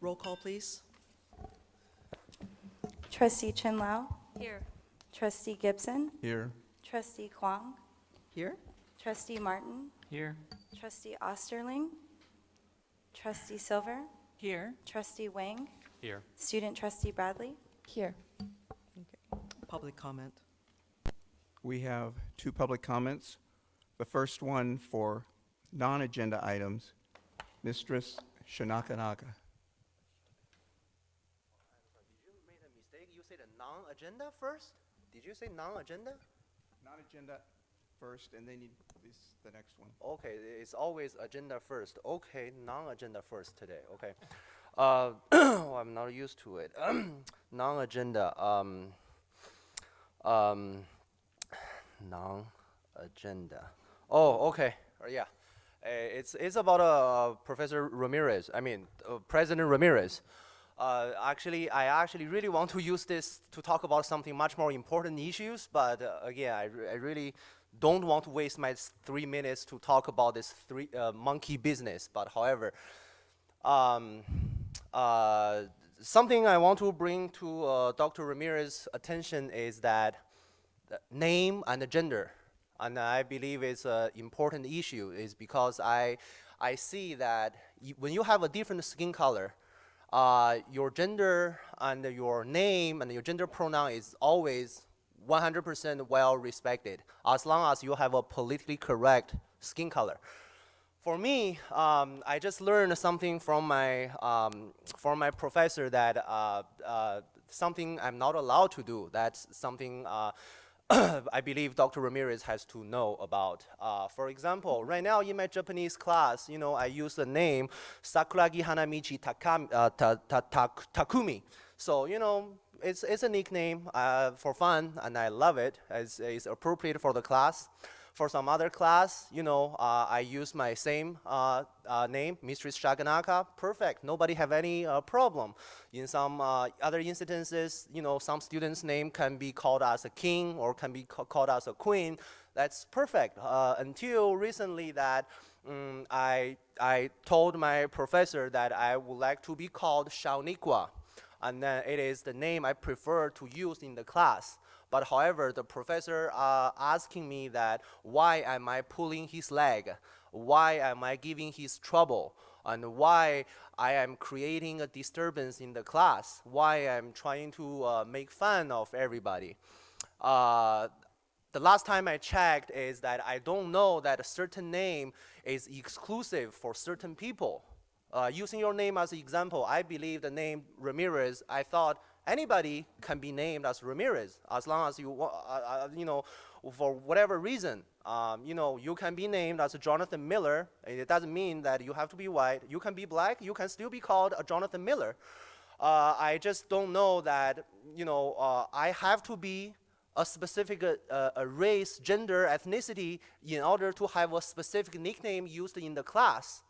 Roll call, please. Trustee Chin Lau, Here. Trustee Gibson, Here. Trustee Kwong, Here? Trustee Martin, Here. Trustee Osterling, Trustee Silver, Here. Trustee Wang, Here. Student Trustee Bradley. Here. Public comment. We have two public comments. The first one for non-agenda items, Mistress Shinakanaka. Did you make a mistake? You said a non-agenda first? Did you say non-agenda? Non-agenda first, and then the next one. Okay, it's always agenda first. Okay, non-agenda first today. Okay. Well, I'm not used to it. Non-agenda. Non-agenda. Oh, okay. Yeah. It's about Professor Ramirez. I mean, President Ramirez. Actually, I actually really want to use this to talk about something much more important issues, but again, I really don't want to waste my 3 minutes to talk about this monkey business. But however, something I want to bring to Dr. Ramirez's attention is that the name and the gender, and I believe it's an important issue, is because I see that when you have a different skin color, your gender and your name and your gender pronoun is always 100% well respected, as long as you have a politically correct skin color. For me, I just learned something from my professor that something I'm not allowed to do. That's something I believe Dr. Ramirez has to know about. For example, right now in my Japanese class, I use the name Sakuragi Hanamichi Takumi. So, it's a nickname for fun, and I love it. It's appropriate for the class. For some other class, I use my same name, Mistress Shaganaka. Perfect. Nobody have any problem. In some other instances, some students' name can be called as a king or can be called as a queen. That's perfect. Until recently, that I told my professor that I would like to be called Shaonikwa, and then it is the name I prefer to use in the class. But however, the professor asking me that why am I pulling his leg? Why am I giving his trouble? And why I am creating a disturbance in the class? Why I'm trying to make fun of everybody? The last time I checked is that I don't know that a certain name is exclusive for certain people. Using your name as an example, I believe the name Ramirez, I thought anybody can be named as Ramirez, as long as you, for whatever reason, you can be named as Jonathan Miller. And it doesn't mean that you have to be white. You can be black. You can still be called a Jonathan Miller. I just don't know that, I have to be a specific a race, gender, ethnicity in order to have a specific nickname used in the class.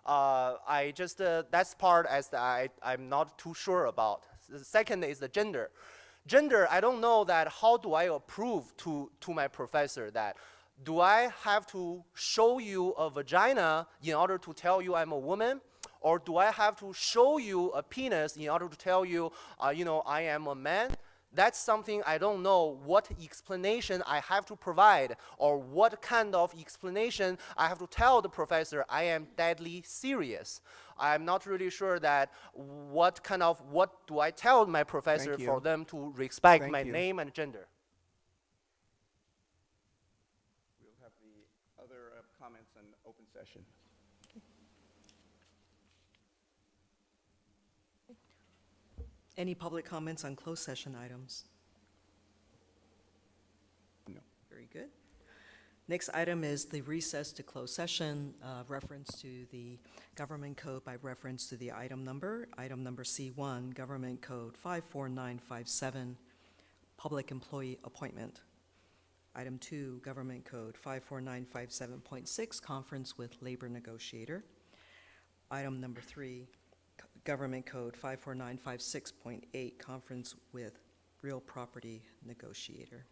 That's part as I'm not too sure about. The second is the gender. Gender, I don't know that how do I approve to my professor that do I have to show you a vagina in order to tell you I'm a woman? Or do I have to show you a penis in order to tell you, I am a man? That's something I don't know what explanation I have to provide or what kind of explanation I have to tell the professor I am deadly serious. I'm not really sure that what do I tell my professor for them to respect my name and gender. We'll have the other comments in open session. Any public comments on closed session items? No. Very good. Next item is the recess to closed session, reference to the government code by reference to the item number C1, Government Code 54957, Public Employee Appointment. Item 2, Government Code 54957.6, Conference with Labor Negotiator. Item number 3, Government Code 54956.8, Conference with Real Property Negotiator.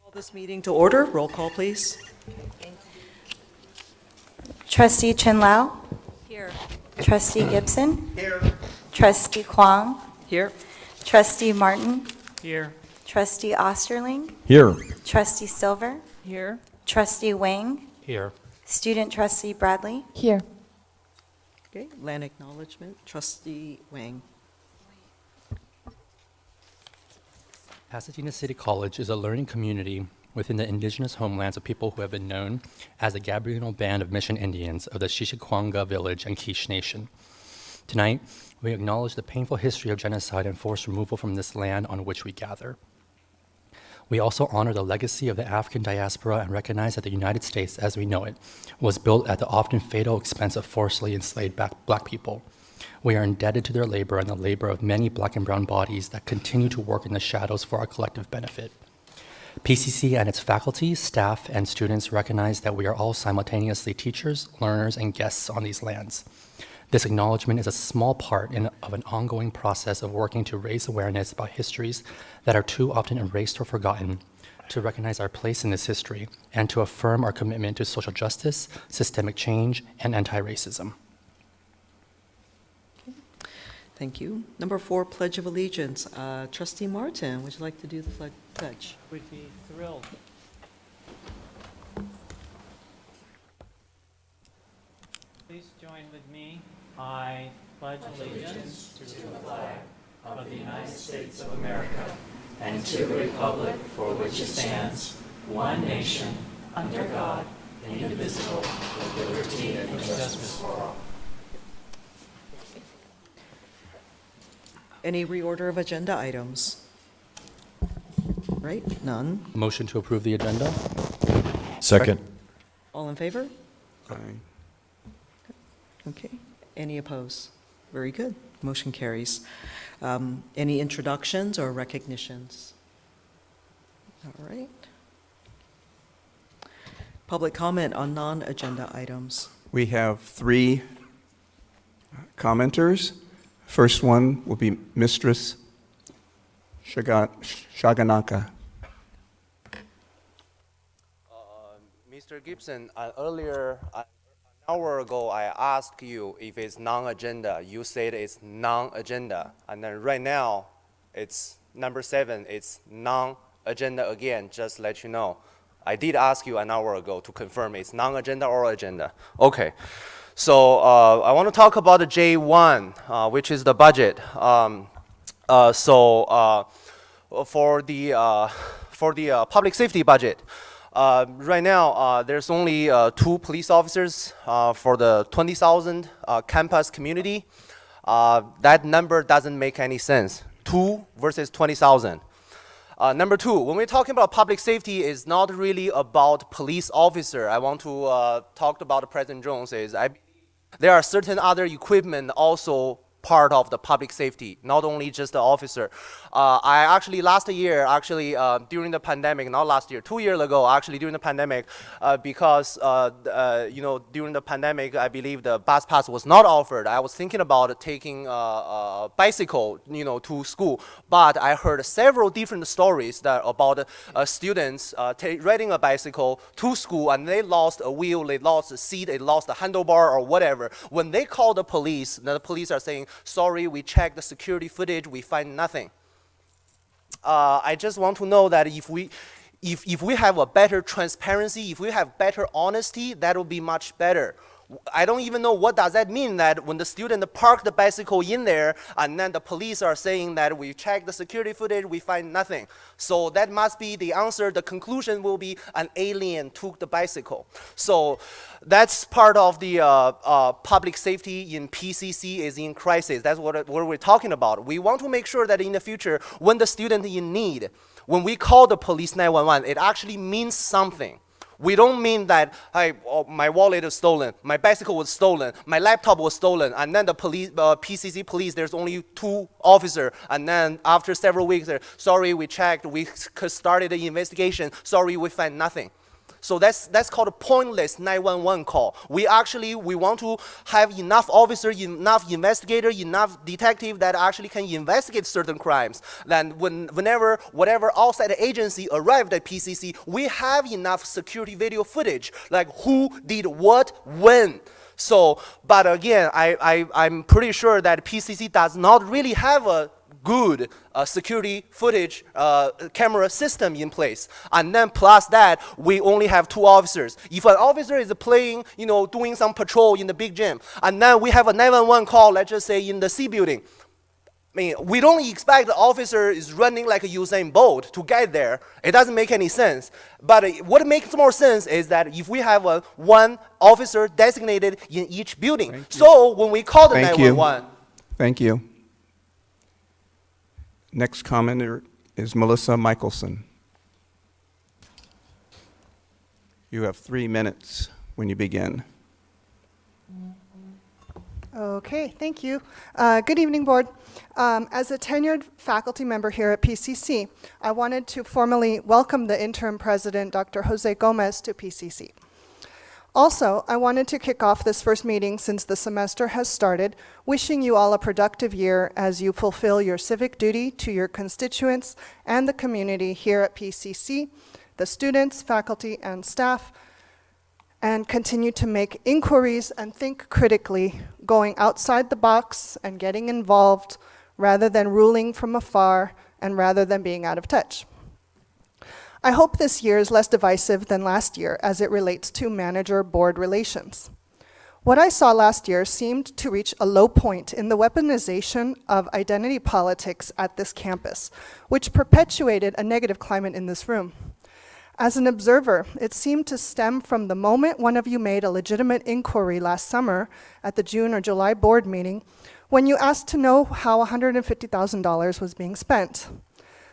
Call this meeting to order. Roll call, please. Trustee Chin Lau, Here. Trustee Gibson. Here. Trustee Kwong, Here. Trustee Martin, Here. Trustee Osterling, Here. Trustee Silver, Here. Trustee Wang, Here. Student Trustee Bradley, Here. Okay, land acknowledgement, Trustee Wang. Pasadena City College is a learning community within the indigenous homelands of people who have been known as the Gabriel Band of Mission Indians of the Shishikwanga Village and Quiche Nation. Tonight, we acknowledge the painful history of genocide and forced removal from this land on which we gather. We also honor the legacy of the African diaspora and recognize that the United States, as we know it, was built at the often fatal expense of forcibly enslaved Black people. We are indebted to their labor and the labor of many Black and brown bodies that continue to work in the shadows for our collective benefit. PCC and its faculty, staff, and students recognize that we are all simultaneously teachers, learners, and guests on these lands. This acknowledgement is a small part of an ongoing process of working to raise awareness about histories that are too often erased or forgotten, to recognize our place in this history, and to affirm our commitment to social justice, systemic change, and anti-racism. Thank you. Number 4, Pledge of Allegiance. Trustee Martin, would you like to do the pledge? Would be thrilled. Please join with me. I pledge allegiance to the flag of the United States of America and to the republic for which it stands, one nation, under God, indivisible, with liberty and justice for all. Any reorder of agenda items? Right, none. Motion to approve the agenda? Second. All in favor? Aye. Okay. Any opposed? Very good. Motion carries. Any introductions or recognitions? All right. Public comment on non-agenda items. We have 3 commenters. First one will be Mistress Shaganaka. Mr. Gibson, earlier, an hour ago, I asked you if it's non-agenda. You said it's non-agenda. And then right now, it's number 7, it's non-agenda again, just let you know. I did ask you an hour ago to confirm it's non-agenda or agenda. Okay. So I want to talk about the J1, which is the budget. For the public safety budget, right now there's only 2 police officers for the 20,000 campus community. That number doesn't make any sense. 2 versus 20,000. Number 2, when we're talking about public safety, it's not really about police officer. I want to talk about President Jones. There are certain other equipment also part of the public safety, not only just the officer. I actually last year, during the pandemic, not last year, 2 years ago, actually during the pandemic, because during the pandemic, I believe the bus pass was not offered. I was thinking about taking a bicycle, to school, but I heard several different stories about students riding a bicycle to school, and they lost a wheel, they lost a seat, they lost a handlebar or whatever. When they call the police are saying, sorry, we checked the security footage, we find nothing. I just want to know that if we have a better transparency, if we have better honesty, that will be much better. I don't even know what does that mean, that when the student parked the bicycle in there and then the police are saying that we checked the security footage, we find nothing. So that must be the answer. The conclusion will be an alien took the bicycle. So that's part of the public safety in PCC is in crisis. That's what we're talking about. We want to make sure that in the future, when the student is in need, when we call the police 911, it actually means something. We don't mean that, hey, my wallet is stolen, my bicycle was stolen, my laptop was stolen, and then the police, PCC police, there's only 2 officers, and then after several weeks, sorry, we checked, we started the investigation, sorry, we find nothing. So that's called a pointless 911 call. We want to have enough officers, enough investigators, enough detectives that actually can investigate certain crimes. Then whatever outside agency arrived at PCC, we have enough security video footage, like who did what, when. So, but again, I'm pretty sure that PCC does not really have a good security footage camera system in place. And then plus that, we only have 2 officers. If an officer is playing, doing some patrol in the big gym, and then we have a 911 call, let's just say in the C building, we don't expect the officer is running like a Usain Bolt to get there. It doesn't make any sense. But what makes more sense is that if we have one officer designated in each building. So when we call the 911. Thank you. Next commenter is Melissa Michelson. You have 3 minutes when you begin. Okay, thank you. Good evening, Board. As a tenured faculty member here at PCC, I wanted to formally welcome the interim president, Dr. Jose Gomez, to PCC. Also, I wanted to kick off this first meeting since the semester has started, wishing you all a productive year as you fulfill your civic duty to your constituents and the community here at PCC, the students, faculty, and staff, and continue to make inquiries and think critically, going outside the box and getting involved rather than ruling from afar and rather than being out of touch. I hope this year is less divisive than last year as it relates to manager-board relations. What I saw last year seemed to reach a low point in the weaponization of identity politics at this campus, which perpetuated a negative climate in this room. As an observer, it seemed to stem from the moment one of you made a legitimate inquiry last summer at the June or July board meeting when you asked to know how $150,000 was being spent.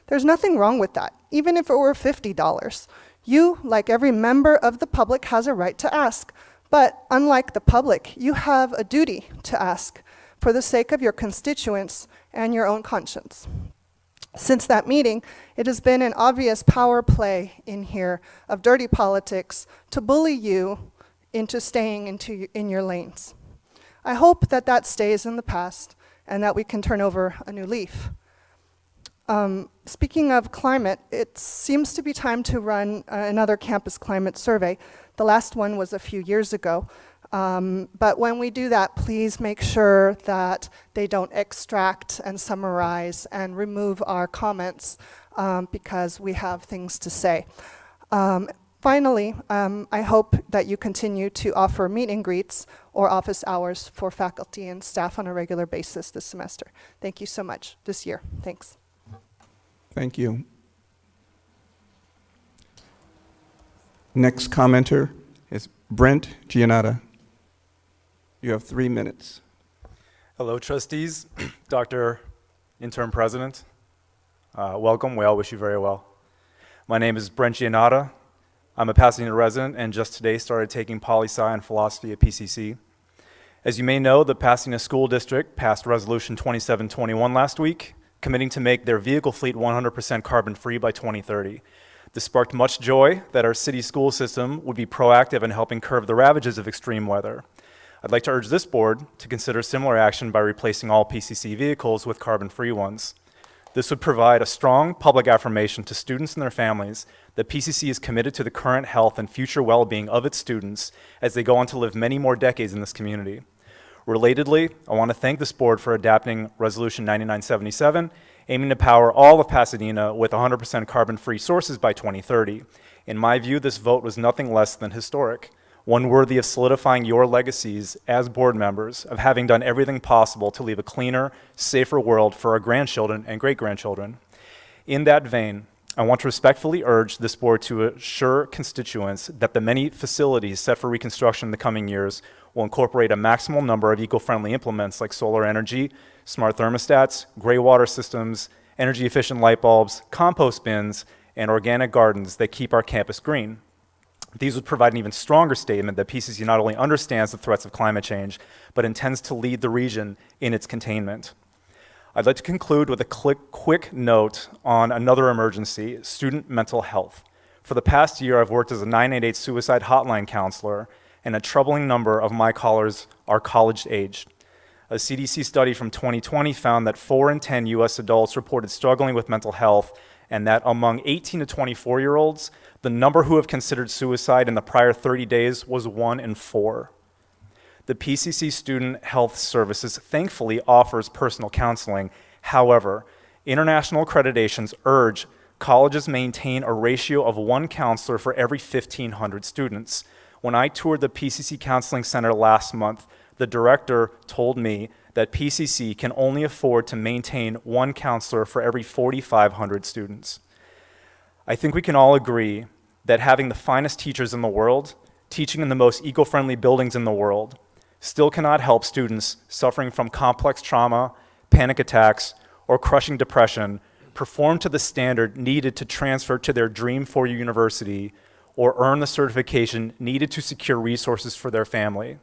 There's nothing wrong with that, even if it were $50. You, like every member of the public, has a right to ask, But unlike the public, you have a duty to ask for the sake of your constituents and your own conscience. Since that meeting, it has been an obvious power play in here of dirty politics to bully you into staying in your lanes. I hope that that stays in the past and that we can turn over a new leaf. Speaking of climate, it seems to be time to run another campus climate survey. The last one was a few years ago. But when we do that, please make sure that they don't extract and summarize and remove our comments because we have things to say. Finally, I hope that you continue to offer meet and greets or office hours for faculty and staff on a regular basis this semester. Thank you so much this year. Thanks. Thank you. Next commenter is Brent Giannatta. You have 3 minutes. Hello, trustees, Dr. Interim President. Welcome. We all wish you very well. My name is Brent Giannatta. I'm a Pasadena resident and just today started taking poli-sci and philosophy at PCC. As you may know, the Pasadena School District passed Resolution 2721 last week, committing to make their vehicle fleet 100% carbon-free by 2030. This sparked much joy that our city school system would be proactive in helping curb the ravages of extreme weather. I'd like to urge this board to consider similar action by replacing all PCC vehicles with carbon-free ones. This would provide a strong public affirmation to students and their families that PCC is committed to the current health and future well-being of its students as they go on to live many more decades in this community. Relatedly, I want to thank this board for adapting Resolution 9977, aiming to power all of Pasadena with 100% carbon-free sources by 2030. In my view, this vote was nothing less than historic, one worthy of solidifying your legacies as board members of having done everything possible to leave a cleaner, safer world for our grandchildren and great-grandchildren. In that vein, I want to respectfully urge this board to assure constituents that the many facilities set for reconstruction in the coming years will incorporate a maximal number of eco-friendly implements like solar energy, smart thermostats, gray water systems, energy-efficient light bulbs, compost bins, and organic gardens that keep our campus green. These would provide an even stronger statement that PCC not only understands the threats of climate change, but intends to lead the region in its containment. I'd like to conclude with a quick note on another emergency, student mental health. For the past year, I've worked as a 988 suicide hotline counselor, and a troubling number of my callers are college-aged. A CDC study from 2020 found that 4 in 10 US adults reported struggling with mental health, and that among 18 to 24-year-olds, the number who have considered suicide in the prior 30 days was 1 in 4. The PCC Student Health Services thankfully offers personal counseling. However, international accreditations urge colleges maintain a ratio of 1 counselor for every 1,500 students. When I toured the PCC Counseling Center last month, the director told me that PCC can only afford to maintain 1 counselor for every 4,500 students. I think we can all agree that having the finest teachers in the world, teaching in the most eco-friendly buildings in the world, still cannot help students suffering from complex trauma, panic attacks, or crushing depression perform to the standard needed to transfer to their dream four-year university or earn the certification needed to secure resources for their family.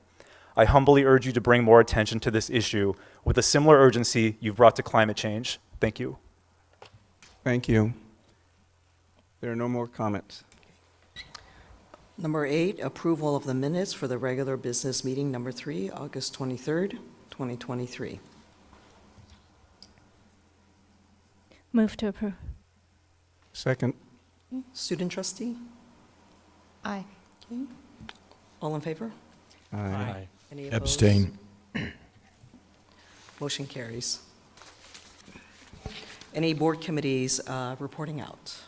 I humbly urge you to bring more attention to this issue with a similar urgency you've brought to climate change. Thank you. Thank you. There are no more comments. Number 8, approval of the minutes for the regular business meeting number 3, August 23rd, 2023. Move to approve. Second. Student trustee? Aye. Okay. All in favor? Aye. Any opposed? Abstain. Motion carries. Any board committees reporting out?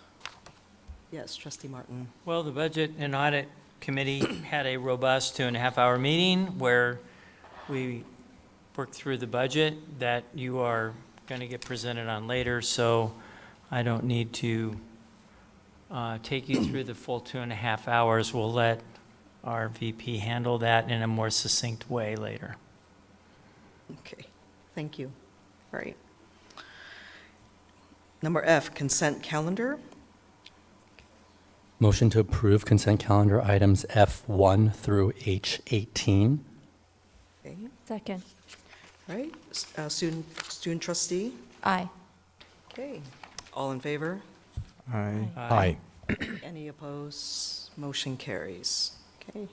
Yes, trustee Martin. Well, the Budget and Audit Committee had a robust 2.5-hour meeting where we worked through the budget that you are going to get presented on later, so I don't need to take you through the full 2.5 hours. We'll let our VP handle that in a more succinct way later. Okay, thank you. All right. Number F, consent calendar. Motion to approve consent calendar items F1 through H18. Okay, Second. all right. Student trustee? Aye. Okay. All in favor? Aye. Aye. Any opposed? Motion carries. Okay.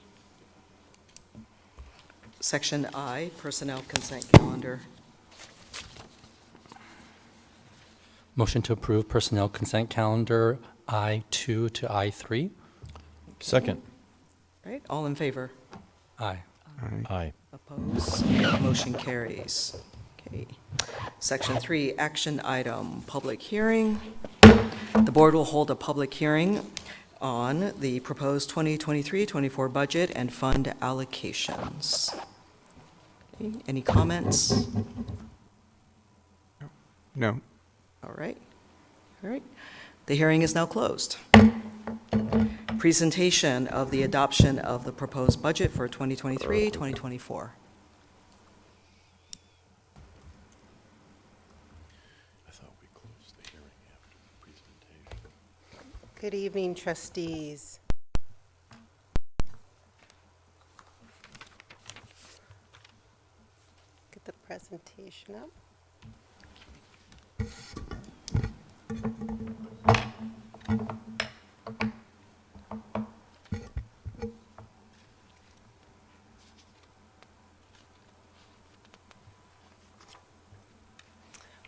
Section I, personnel consent calendar. Motion to approve personnel consent calendar I2 to I3. Second. Right, all in favor? Aye. Aye. Opposed? Motion carries. Okay. Section 3, action item, public hearing. The board will hold a public hearing on the proposed 2023-24 budget and fund allocations. Okay, any comments? No. All right. All right. The hearing is now closed. Presentation of the adoption of the proposed budget for 2023-2024. Good evening, trustees. Get the presentation up.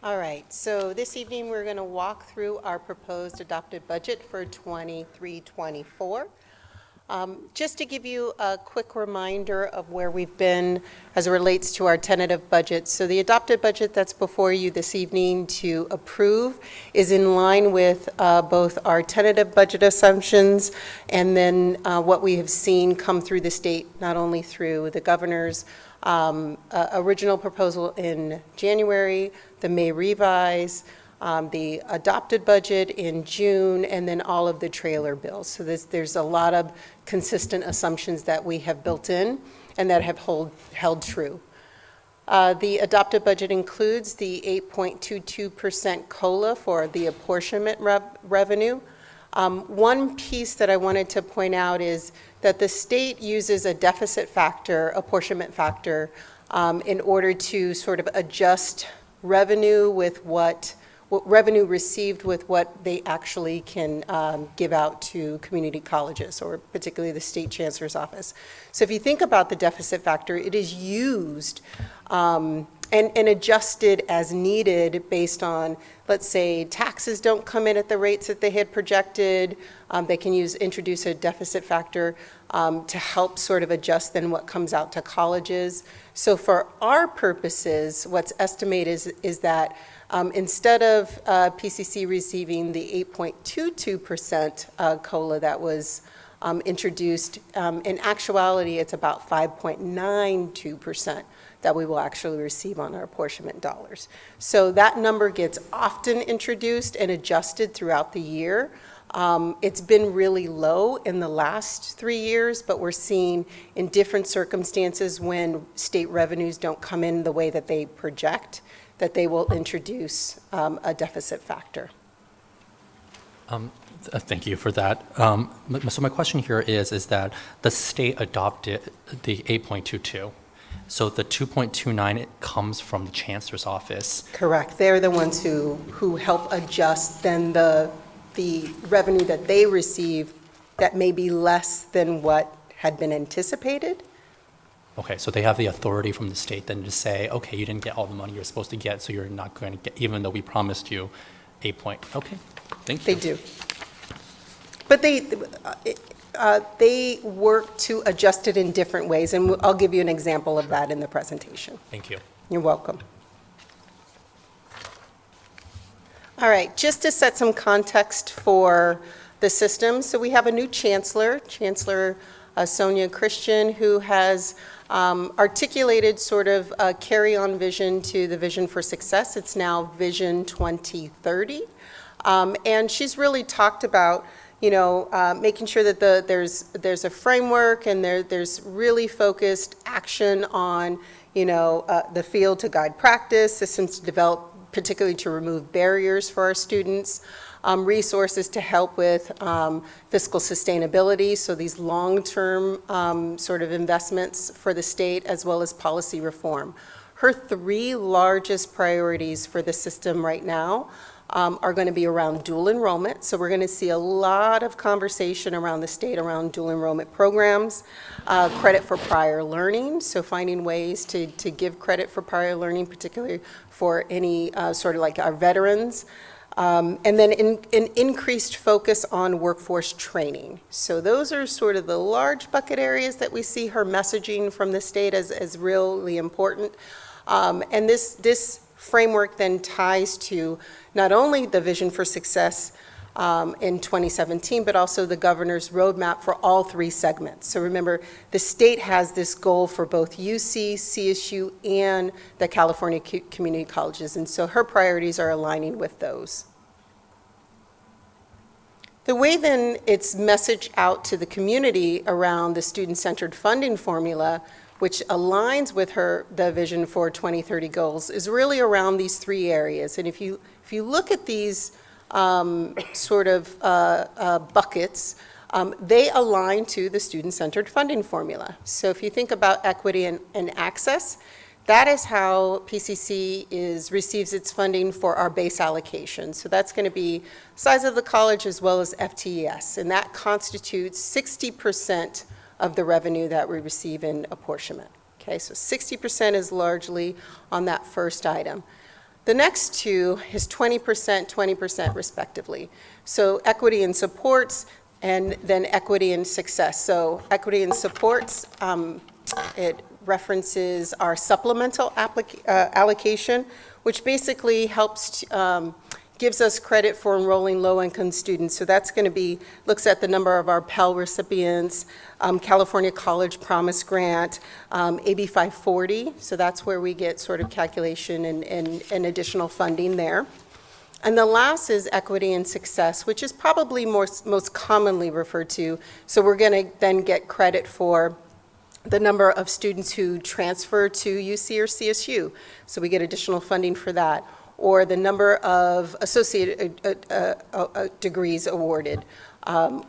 All right, so this evening we're going to walk through our proposed adopted budget for 23-24. Just to give you a quick reminder of where we've been as it relates to our tentative budget. So the adopted budget that's before you this evening to approve is in line with both our tentative budget assumptions and then what we have seen come through the state, not only through the governor's original proposal in January, the May revise, the adopted budget in June, and then all of the trailer bills. So there's a lot of consistent assumptions that we have built in and that have held true. The adopted budget includes the 8.22% COLA for the apportionment revenue. One piece that I wanted to point out is that the state uses a deficit factor, apportionment factor, in order to sort of adjust revenue with what revenue received with what they actually can give out to community colleges, or particularly the state chancellor's office. So if you think about the deficit factor, it is used and adjusted as needed based on, let's say, taxes don't come in at the rates that they had projected. They can introduce a deficit factor to help sort of adjust then what comes out to colleges. So for our purposes, what's estimated is that instead of PCC receiving the 8.22% COLA that was introduced, in actuality, it's about 5.92% that we will actually receive on our apportionment dollars. So that number gets often introduced and adjusted throughout the year. It's been really low in the last 3 years, but we're seeing in different circumstances when state revenues don't come in the way that they project, that they will introduce a deficit factor. Thank you for that. So my question here is that the state adopted the 8.22. So the 2.29, it comes from the chancellor's office. Correct. They're the ones who help adjust then the revenue that they receive that may be less than what had been anticipated. Okay, so they have the authority from the state then to say, okay, you didn't get all the money you're supposed to get, so you're not going to get, even though we promised you 8 point. Okay, thank you. They do. But they work to adjust it in different ways, and I'll give you an example of that in the presentation. Thank you. You're welcome. All right, just to set some context for the system, so we have a new chancellor, Chancellor Sonia Christian, who has articulated sort of a carry-on vision to the Vision for Success. It's now Vision 2030. And she's really talked about, making sure that there's a framework and there's really focused action on, the field to guide practice, systems to develop, particularly to remove barriers for our students. resources to help with fiscal sustainability, so these long-term sort of investments for the state, as well as policy reform. Her three largest priorities for the system right now are going to be around dual enrollment. So we're going to see a lot of conversation around the state around dual enrollment programs, credit for prior learning, so finding ways to give credit for prior learning, particularly for any sort of like our veterans, and then an increased focus on workforce training. So those are sort of the large bucket areas that we see her messaging from the state as really important. And this framework then ties to not only the Vision for Success in 2017, but also the governor's roadmap for all three segments. So remember, the state has this goal for both UC, CSU, and the California community colleges, and so her priorities are aligning with those. The way then it's messaged out to the community around the student-centered funding formula, which aligns with the Vision for 2030 goals, is really around these three areas. And if you look at these sort of buckets, they align to the student-centered funding formula. So if you think about equity and access, that is how PCC receives its funding for our base allocation. So that's going to be size of the college as well as FTES, and that constitutes 60% of the revenue that we receive in apportionment. Okay, so 60% is largely on that first item. The next two is 20%, 20% respectively. So equity and supports, and then equity and success. So equity and supports, it references our supplemental allocation, which basically helps gives us credit for enrolling low-income students. So that's going to be, looks at the number of our Pell recipients, California College Promise Grant, AB 540. So that's where we get sort of calculation and additional funding there. And the last is equity and success, which is probably most commonly referred to. So we're going to then get credit for the number of students who transfer to UC or CSU. So we get additional funding for that. Or the number of associated degrees awarded,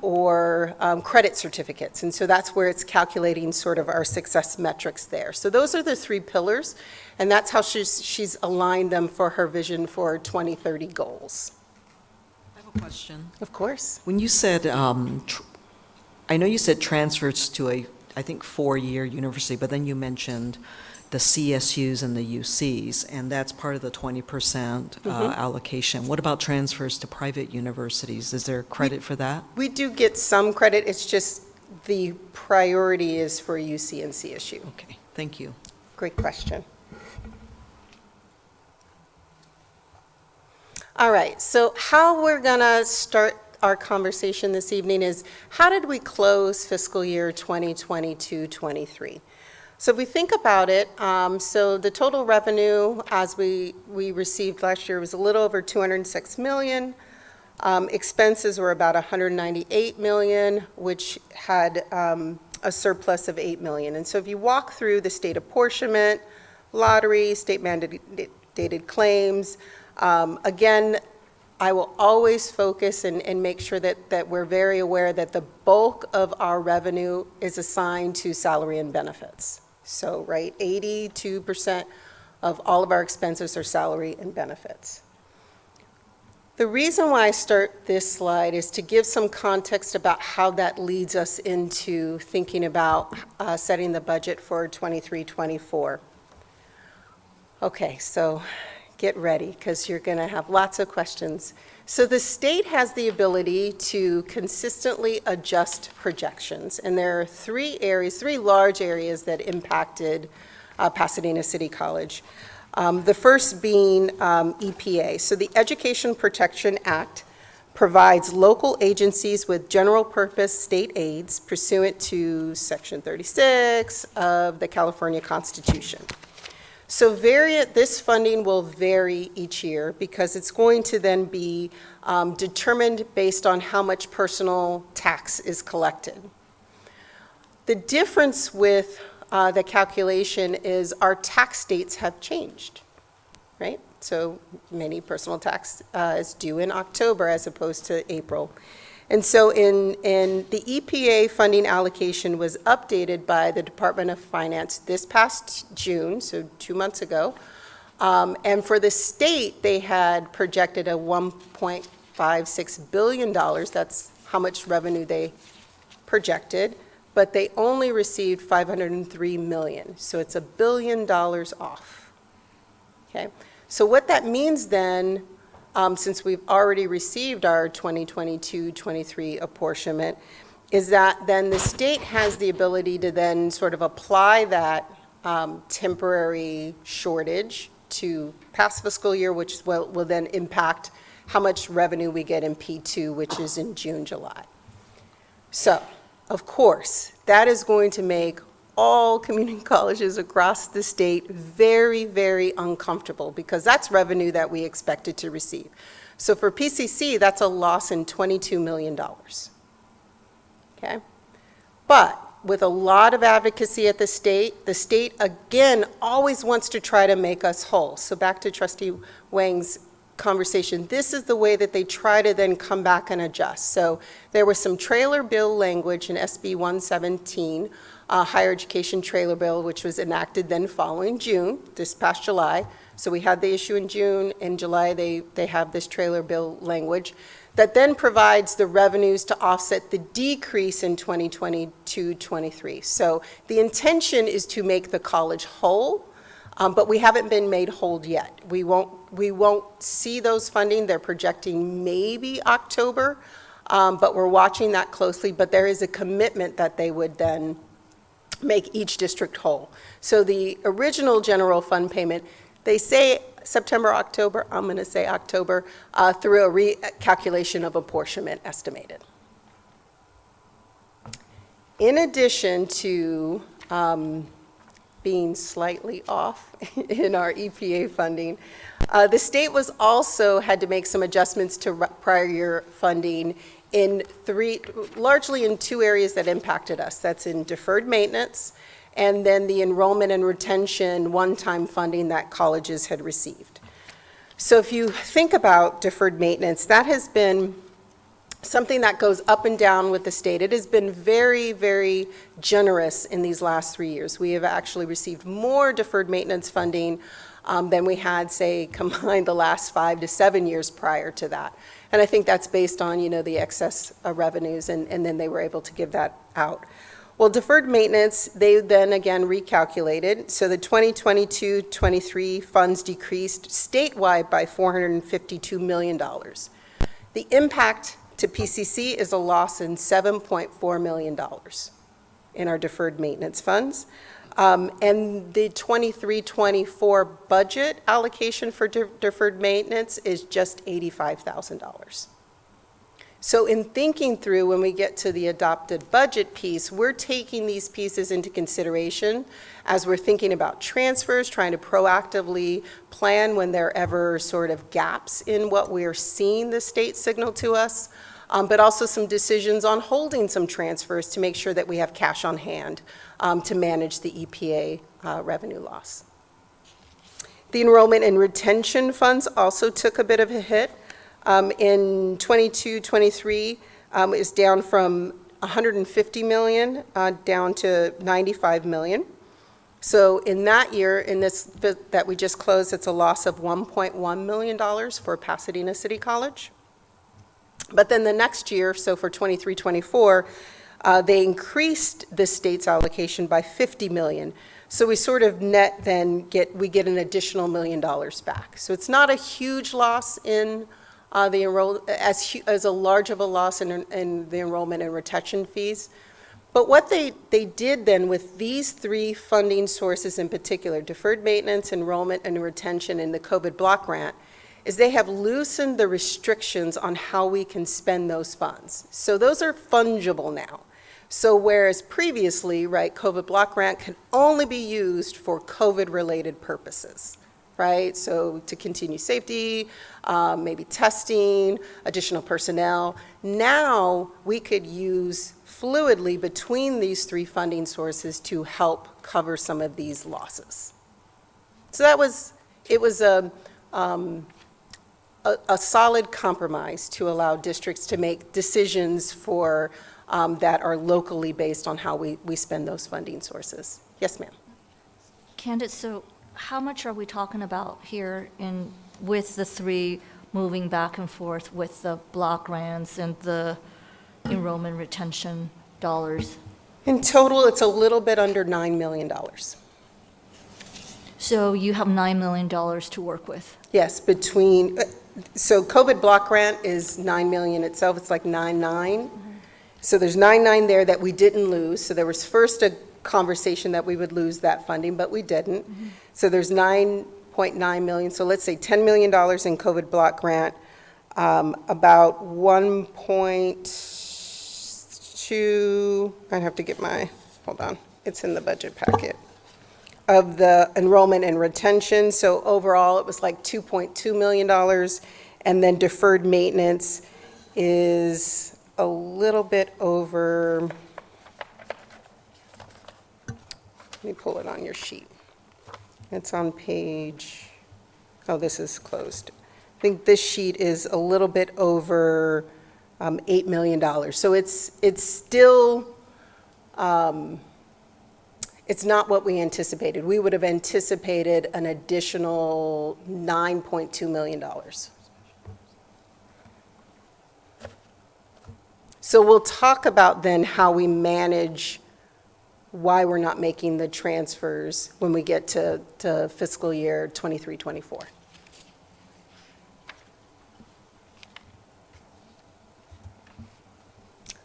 or credit certificates. And so that's where it's calculating sort of our success metrics there. So those are the three pillars, and that's how she's aligned them for her Vision for 2030 goals. I have a question. Of course. When you said, I know you said transfers to I think 4-year university, but then you mentioned the CSUs and the UCs, and that's part of the 20% allocation. What about transfers to private universities? Is there credit for that? We do get some credit. It's just the priority is for UC and CSU. Okay, thank you. Great question. All right, so how we're going to start our conversation this evening is, how did we close fiscal year 2022-23? So if we think about it, so the total revenue as we received last year was a little over $206 million. Expenses were about $198 million, which had a surplus of $8 million. And so if you walk through the state apportionment, lottery, state mandated claims, again, I will always focus and make sure that we're very aware that the bulk of our revenue is assigned to salary and benefits. So, right, 82% of all of our expenses are salary and benefits. The reason why I start this slide is to give some context about how that leads us into thinking about setting the budget for 23-24. Okay, so get ready, because you're going to have lots of questions. So the state has the ability to consistently adjust projections, and there are three large areas that impacted Pasadena City College. The first being EPA. So the Education Protection Act provides local agencies with general purpose state aids pursuant to Section 36 of the California Constitution. So this funding will vary each year because it's going to then be determined based on how much personal tax is collected. The difference with the calculation is our tax dates have changed, right? So many personal tax is due in October as opposed to April. And so in the EPA funding allocation was updated by the Department of Finance this past June, so 2 months ago. And for the state, they had projected a $1.56 billion. That's how much revenue they projected, but they only received $503 million. So it's $1 billion off. Okay, so what that means then, since we've already received our 2022-23 apportionment, is that then the state has the ability to then sort of apply that temporary shortage to past fiscal year, which will then impact how much revenue we get in P2, which is in June, July. So, of course, that is going to make all community colleges across the state very, very uncomfortable because that's revenue that we expected to receive. So for PCC, that's a loss in $22 million. Okay? But with a lot of advocacy at the state again always wants to try to make us whole. So back to Trustee Wang's conversation, this is the way that they try to then come back and adjust. So there was some trailer bill language in SB 117, higher education trailer bill, which was enacted then following June, this past July. So we had the issue in June. In July, they have this trailer bill language that then provides the revenues to offset the decrease in 2022-23. So the intention is to make the college whole, but we haven't been made whole yet. We won't see those funding. They're projecting maybe October, but we're watching that closely. But there is a commitment that they would then make each district whole. So the original general fund payment, they say September, October, I'm going to say October, through a recalculation of apportionment estimated. In addition to being slightly off in our EPA funding, the state was also had to make some adjustments to prior year funding largely in two areas that impacted us. That's in deferred maintenance and then the enrollment and retention one-time funding that colleges had received. So if you think about deferred maintenance, that has been something that goes up and down with the state. It has been very, very generous in these last 3 years. We have actually received more deferred maintenance funding than we had, say, combined the last 5 to 7 years prior to that. And I think that's based on, the excess revenues, and then they were able to give that out. Well, deferred maintenance, they then again recalculated. So the 2022-23 funds decreased statewide by $452 million. The impact to PCC is a loss in $7.4 million in our deferred maintenance funds. And the 23-24 budget allocation for deferred maintenance is just $85,000. So in thinking through when we get to the adopted budget piece, we're taking these pieces into consideration as we're thinking about transfers, trying to proactively plan when there are ever sort of gaps in what we're seeing the state signal to us, but also some decisions on holding some transfers to make sure that we have cash on hand to manage the EPA revenue loss. The enrollment and retention funds also took a bit of a hit. In 22-23, is down from $150 million down to $95 million. So in that year, in this that we just closed, it's a loss of $1.1 million for Pasadena City College. But then the next year, so for 23-24, they increased the state's allocation by $50 million. So we sort of net then get an additional $1 million back. So it's not a huge loss in as a large of a loss in the enrollment and retention fees. But what they did then with these three funding sources in particular, deferred maintenance, enrollment and retention, and the COVID block grant, is they have loosened the restrictions on how we can spend those funds. So those are fungible now. So whereas previously, right, COVID block grant can only be used for COVID-related purposes, right? So to continue safety, maybe testing, additional personnel. Now we could use fluidly between these three funding sources to help cover some of these losses. So it was a a solid compromise to allow districts to make decisions for, that are locally based on how we spend those funding sources. Yes, ma'am. Candace, so how much are we talking about here with the three moving back and forth with the block grants and the enrollment retention dollars? In total, it's a little bit under $9 million. So you have $9 million to work with? Yes, so COVID block grant is 9 million itself, it's like 9.9. So there's 9.9 there that we didn't lose. So there was first a conversation that we would lose that funding, but we didn't. So there's 9.9 million. So let's say $10 million in COVID block grant, about 1.2, I'd have to get hold on, it's in the budget packet, of the enrollment and retention. So overall, it was like $2.2 million. And then deferred maintenance is a little bit over, let me pull it on your sheet. It's on page, oh, this is closed. I think this sheet is a little bit over $8 million. So it's still, it's not what we anticipated. We would have anticipated an additional $9.2 million. So we'll talk about then how we manage why we're not making the transfers when we get to fiscal year 23-24.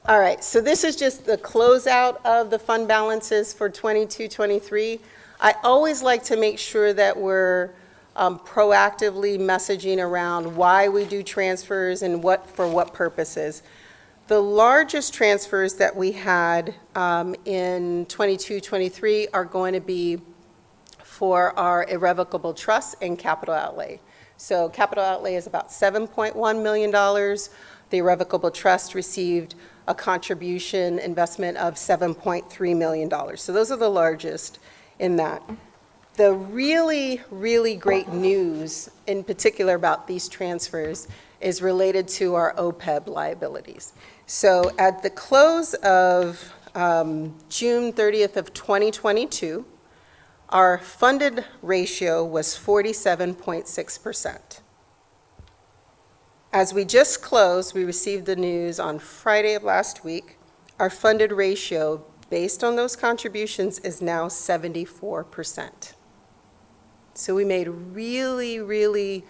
All right, so this is just the closeout of the fund balances for 22-23. I always like to make sure that we're proactively messaging around why we do transfers and for what purposes. The largest transfers that we had in 22-23 are going to be for our irrevocable trust and capital outlay. So capital outlay is about $7.1 million. The irrevocable trust received a contribution investment of $7.3 million. So those are the largest in that. The really, really great news in particular about these transfers is related to our OPEB liabilities. So at the close of June 30th of 2022, our funded ratio was 47.6%. As we just closed, we received the news on Friday of last week, our funded ratio based on those contributions is now 74%. So we made really, really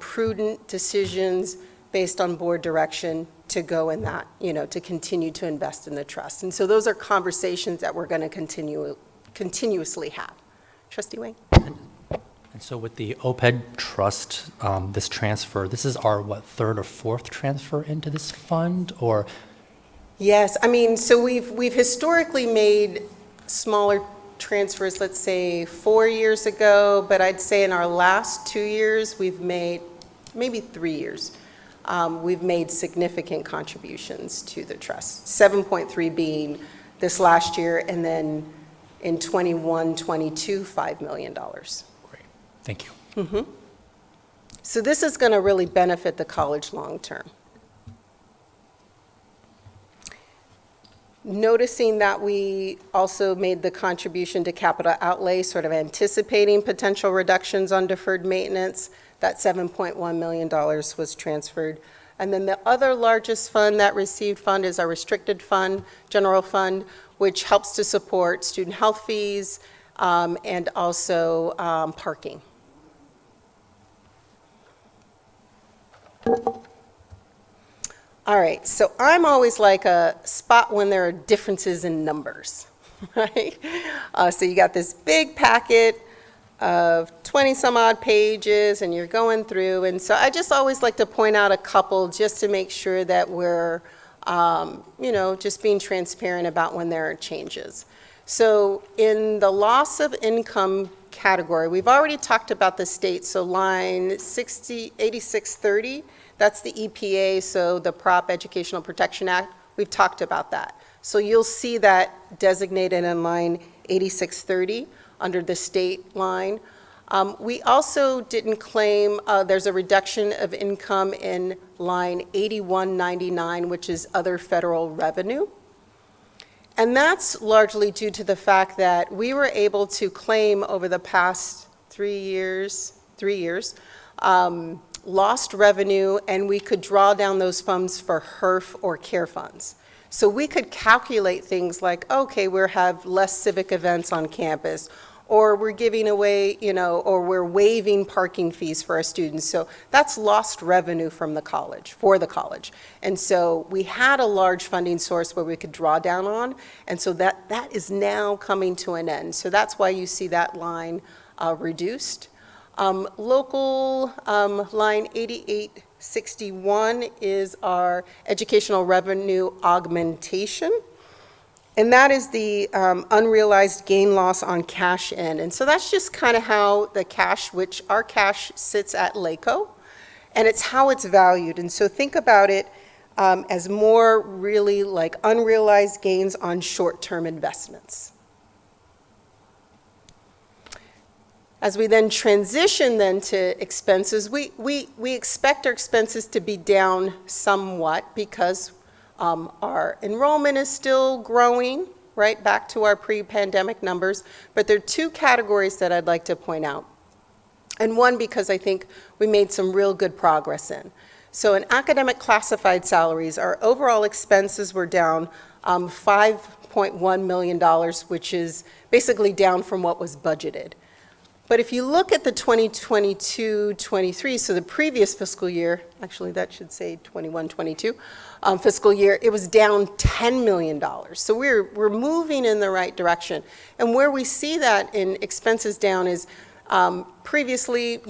prudent decisions based on board direction to go in that, to continue to invest in the trust. And so those are conversations that we're going to continuously have. Trustee Wang? And so with the OPED trust, this transfer, this is our, third or fourth transfer into this fund, or? Yes, so we've historically made smaller transfers, let's say 4 years ago, but I'd say in our last 2 years, we've made, maybe 3 years, we've made significant contributions to the trust. 7.3 being this last year, and then in 21-22, $5 million. Great, thank you. Mm-hmm. So this is going to really benefit the college long term. Noticing that we also made the contribution to capital outlay, sort of anticipating potential reductions on deferred maintenance, that $7.1 million was transferred. And then the other largest fund that received fund is our restricted fund, general fund, which helps to support student health fees and also parking. All right, so I'm always like a spot when there are differences in numbers, right? So you got this big packet of 20 some odd pages and you're going through, and so I just always like to point out a couple just to make sure that we're, just being transparent about when there are changes. So in the loss of income category, we've already talked about the state, so line 8630, that's the EPA, so the Prop Educational Protection Act, we've talked about that. So you'll see that designated in line 8630 under the state line. We also didn't claim, there's a reduction of income in line 8199, which is other federal revenue. And that's largely due to the fact that we were able to claim over the past 3 years, lost revenue, and we could draw down those funds for HERF or CARE funds. So we could calculate things like, okay, we have less civic events on campus, or we're giving away, or we're waiving parking fees for our students. So that's lost revenue from the college, for the college. And so we had a large funding source where we could draw down on, and so that is now coming to an end. So that's why you see that line reduced. Local line 8861 is our educational revenue augmentation. And that is the unrealized gain loss on cash in. And so that's just kind of how the cash, which our cash sits at LACO, and it's how it's valued. And so think about it as more really like unrealized gains on short-term investments. As we then transition then to expenses, we expect our expenses to be down somewhat because our enrollment is still growing, right, back to our pre-pandemic numbers. But there are two categories that I'd like to point out. And one, because I think we made some real good progress in. So in academic classified salaries, our overall expenses were down $5.1 million, which is basically down from what was budgeted. But if you look at the 2022-23, so the previous fiscal year, actually that should say 21-22 fiscal year, it was down $10 million. So we're moving in the right direction. And where we see that in expenses down is previously,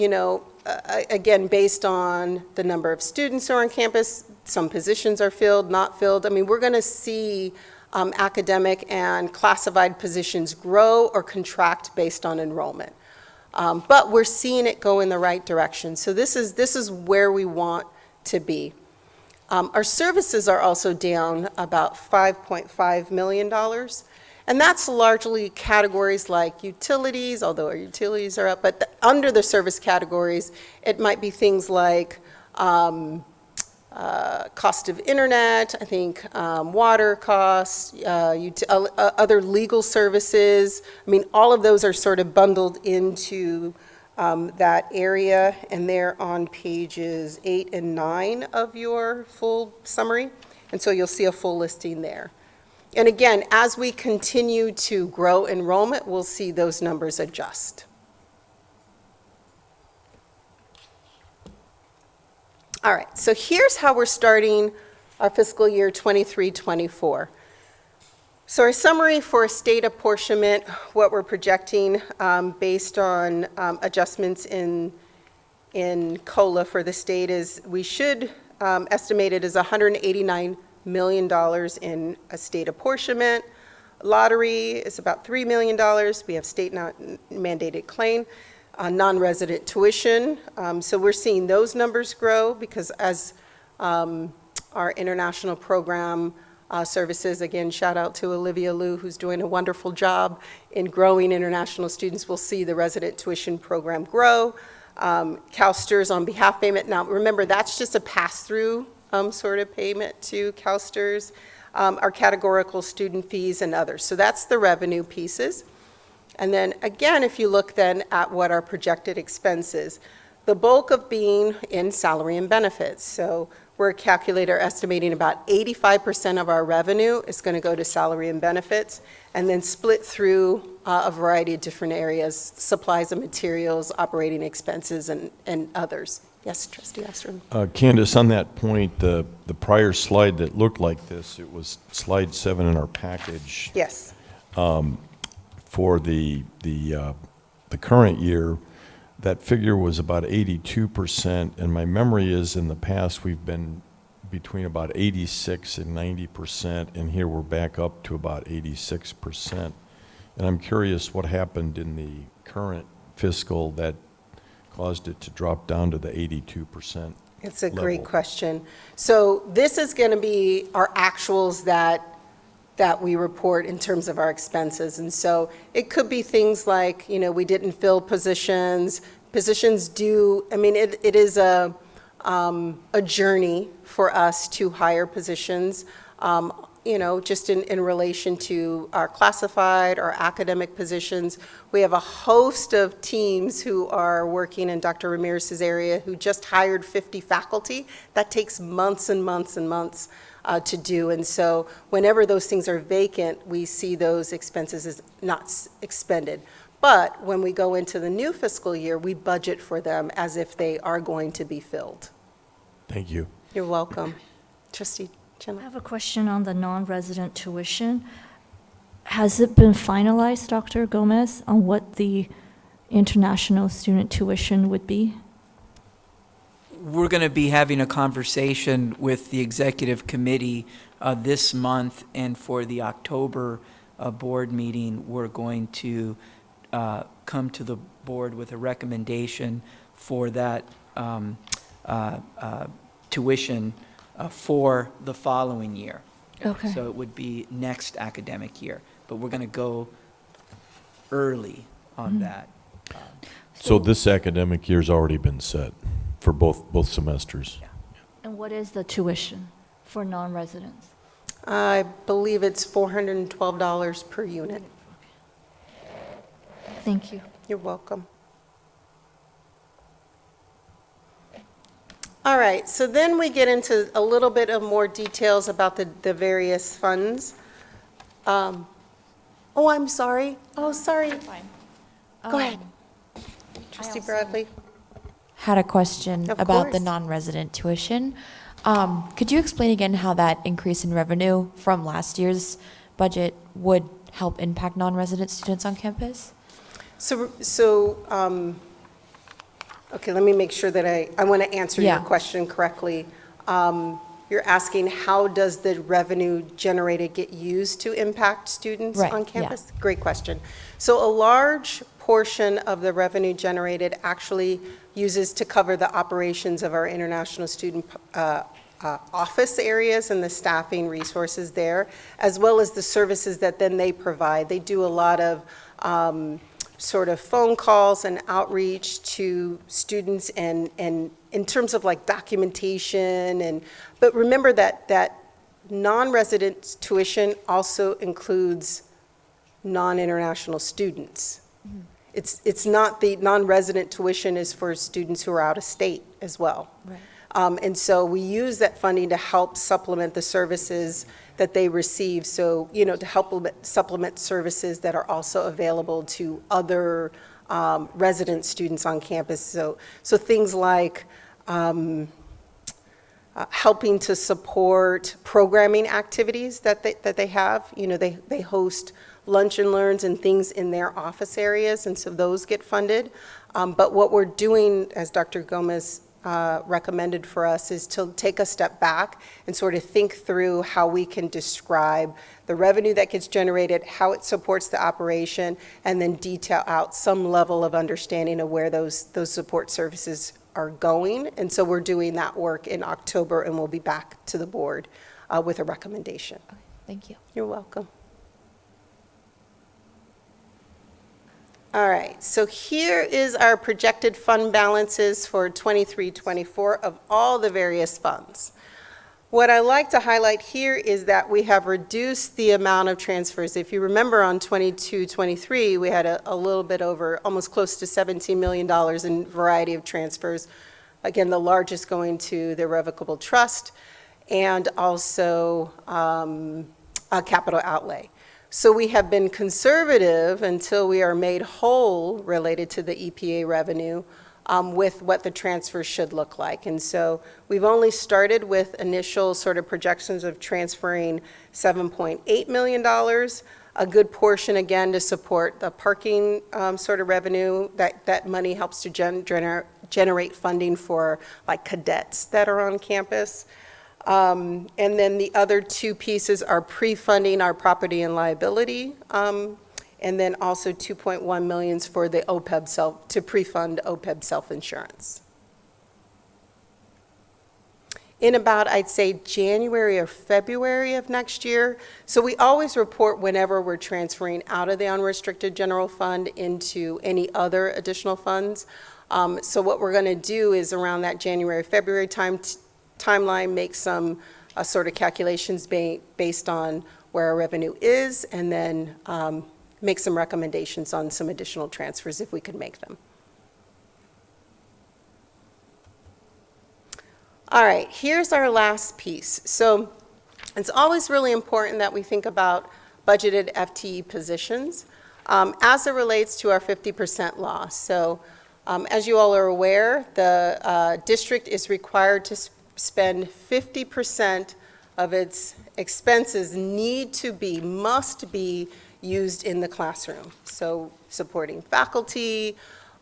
again, based on the number of students who are on campus, some positions are filled, not filled. I mean, we're going to see academic and classified positions grow or contract based on enrollment. But we're seeing it go in the right direction. So this is where we want to be. Our services are also down about $5.5 million. And that's largely categories like utilities, although our utilities are up. But under the service categories, it might be things like cost of internet, I think water costs, other legal services. I mean, all of those are sort of bundled into that area, and they're on pages 8 and 9 of your full summary. And so you'll see a full listing there. And again, as we continue to grow enrollment, we'll see those numbers adjust. All right, so here's how we're starting our fiscal year 23-24. So our summary for state apportionment, what we're projecting based on adjustments in COLA for the state is we should estimate it as $189 million in a state apportionment. Lottery is about $3 million. We have state mandated claim. Non-resident tuition. So we're seeing those numbers grow because as our international program services, again, shout out to Olivia Liu, who's doing a wonderful job in growing international students. We'll see the resident tuition program grow. CalSTRS on behalf payment. Now, remember, that's just a pass-through sort of payment to CalSTRS. Our categorical student fees and others. So that's the revenue pieces. And then again, if you look then at what our projected expenses, the bulk of being in salary and benefits. So we're a calculator estimating about 85% of our revenue is going to go to salary and benefits, and then split through a variety of different areas, supplies and materials, operating expenses, and others. Yes, Trustee Osterman. Candace, on that point, the prior slide that looked like this, it was slide 7 in our package. Yes. For the current year, that figure was about 82%, and my memory is in the past we've been between about 86 and 90%, and here we're back up to about 86%. And I'm curious what happened in the current fiscal that caused it to drop down to the 82%. It's a great question. So this is going to be our actuals that that we report in terms of our expenses. And so it could be things like, we didn't fill positions. Positions do, it is a journey for us to hire positions, just in relation to our classified, our academic positions. We have a host of teams who are working in Dr. Ramirez's area who just hired 50 faculty. That takes months and months and months to do. And so whenever those things are vacant, we see those expenses as not expended. But when we go into the new fiscal year, we budget for them as if they are going to be filled. Thank you. You're welcome. Trustee I Chenla. have a question on the non-resident tuition. Has it been finalized, Dr. Gomez, on what the international student tuition would be? We're going to be having a conversation with the executive committee this month, and for the October board meeting, we're going to come to the board with a recommendation for that tuition for the following year. Okay. So it would be next academic year, but we're going to go early on that. So this academic year's already been set for both semesters. And what is the tuition for non-residents? I believe it's $412 per unit. Thank you. You're welcome. All right, so then we get into a little bit of more details about the various funds. Oh, I'm sorry. Oh, sorry. Fine. Go ahead. Trustee Bradley. Had a question Of about the course. non-resident tuition. Could you explain again how that increase in revenue from last year's budget would help impact non-resident students on campus? Okay, let me make sure that I want to answer your Yeah. question correctly. You're asking, how does the revenue generated get used to impact students Right, on yeah. campus? Great question. So a large portion of the revenue generated actually uses to cover the operations of our international student office areas and the staffing resources there, as well as the services that then they provide. They do a lot of sort of phone calls and outreach to students and in terms of like documentation but remember that non-resident tuition also includes non-international students. It's not the non-resident tuition is for students who are out of state as well. Right. And so we use that funding to help supplement the services that they receive. So, to help supplement services that are also available to other resident students on campus. So things like helping to support programming activities that they have. They host lunch and learns and things in their office areas, and so those get funded. But what we're doing, as Dr. Gomez recommended for us, is to take a step back and sort of think through how we can describe the revenue that gets generated, how it supports the operation, and then detail out some level of understanding of where those support services are going. And so we're doing that work in October, and we'll be back to the board with a recommendation. Okay, thank you. You're welcome. All right, so here is our projected fund balances for 23-24 of all the various funds. What I like to highlight here is that we have reduced the amount of transfers. If you remember on 22-23, we had a little bit over, almost close to $17 million in variety of transfers. Again, the largest going to the irrevocable trust and also a capital outlay. So we have been conservative until we are made whole related to the EPA revenue with what the transfer should look like. And so we've only started with initial sort of projections of transferring $7.8 million, a good portion, again, to support the parking sort of revenue. That money helps to generate funding for like cadets that are on campus. And then the other two pieces are pre-funding our property and liability, and then also $2.1 million for the OPEB to pre-fund OPEB self-insurance. in about, I'd say, January or February of next year. So we always report whenever we're transferring out of the unrestricted general fund into any other additional funds. So what we're going to do is around that January, February timeline, make some sort of calculations based on where our revenue is, and then make some recommendations on some additional transfers if we could make them. All right, here's our last piece. So it's always really important that we think about budgeted FTE positions as it relates to our 50% law. So as you all are aware, the district is required to spend 50% of its expenses must be used in the classroom. So supporting faculty,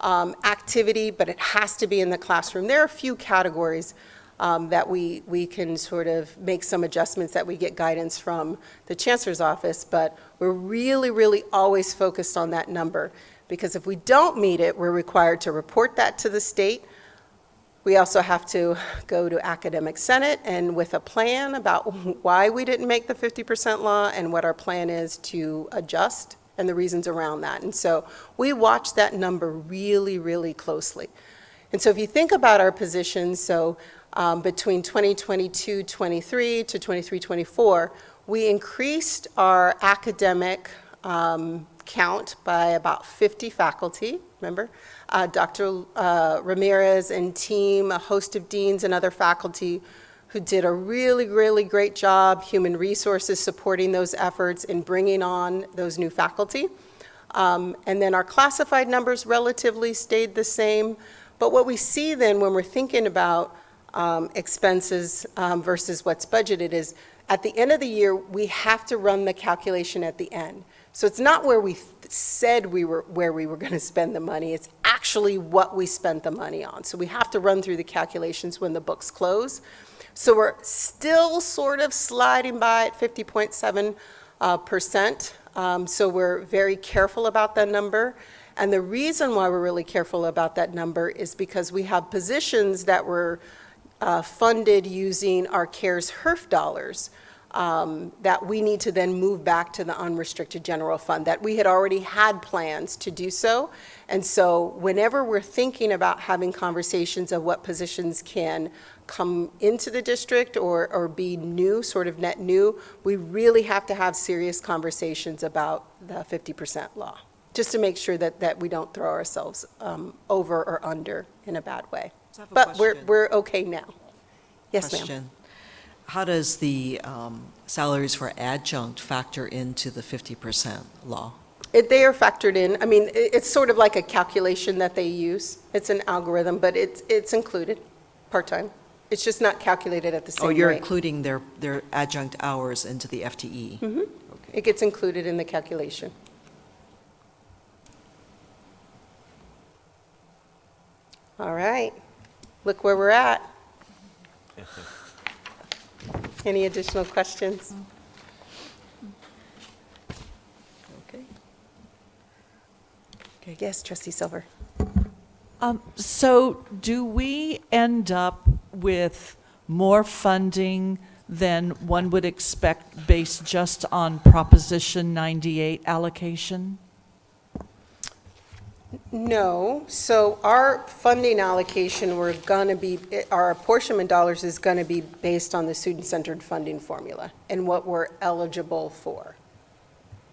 activity, but it has to be in the classroom. There are a few categories that we can sort of make some adjustments that we get guidance from the Chancellor's office, but we're really, really always focused on that number, because if we don't meet it, we're required to report that to the state. We also have to go to Academic Senate and with a plan about why we didn't make the 50% law and what our plan is to adjust and the reasons around that. And so we watch that number really, really closely. And so if you think about our positions, so between 2022-23 to 23-24, we increased our academic count by about 50 faculty, remember? Dr. Ramirez and team, a host of deans and other faculty who did a really, really great job, human resources supporting those efforts in bringing on those new faculty. And then our classified numbers relatively stayed the same. But what we see then when we're thinking about expenses versus what's budgeted is at the end of the year, we have to run the calculation at the end. So it's not where we said where we were going to spend the money. It's actually what we spent the money on. So we have to run through the calculations when the books close. So we're still sort of sliding by at 50.7%. So we're very careful about that number. And the reason why we're really careful about that number is because we have positions that were funded using our CARES HERF dollars that we need to then move back to the unrestricted general fund, that we had already had plans to do so. And so whenever we're thinking about having conversations of what positions can come into the district or be new, sort of net new, we really have to have serious conversations about the 50% law, just to make sure that we don't throw ourselves over or under in a bad way. But we're okay now. Yes, ma'am. Question. How does the salaries for adjunct factor into the 50% law? They are factored in. I mean, it's sort of like a calculation that they use. It's an algorithm, but it's included part-time. It's just not calculated at the same rate. Oh, you're including their adjunct hours into the FTE? Mm-hmm. Okay. It gets included in the calculation. All right. Look where we're at. Any additional questions? Okay. Yes, Trustee Silver. So do we end up with more funding than one would expect based just on Proposition 98 allocation? No. So our funding allocation, our apportionment dollars is going to be based on the student-centered funding formula and what we're eligible for.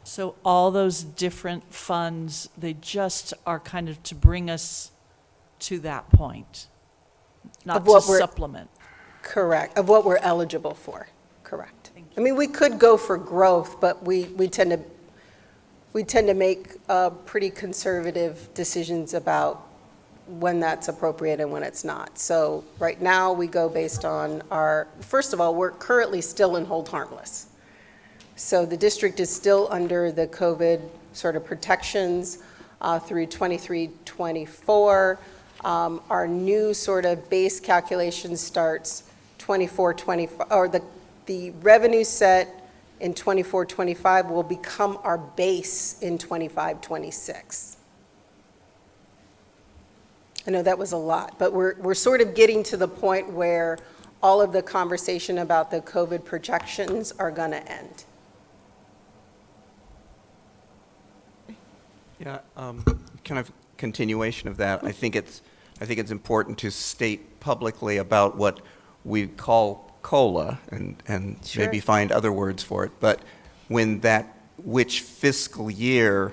So all those different funds, they just are kind of to bring us to that point, not to supplement. Correct. Of what we're eligible for. Correct. I mean, we could go for growth, but we tend to make pretty conservative decisions about when that's appropriate and when it's not. So right now, we go based on first of all, we're currently still in hold harmless. So the district is still under the COVID sort of protections through 23-24. Our new sort of base calculation starts 24-25, or the revenue set in 24-25 will become our base in 25-26. I know that was a lot, but we're sort of getting to the point where all of the conversation about the COVID projections are going to end. Yeah, kind of continuation of that. I think it's important to state publicly about what we call COLA and Sure. maybe find other words for it. But which fiscal year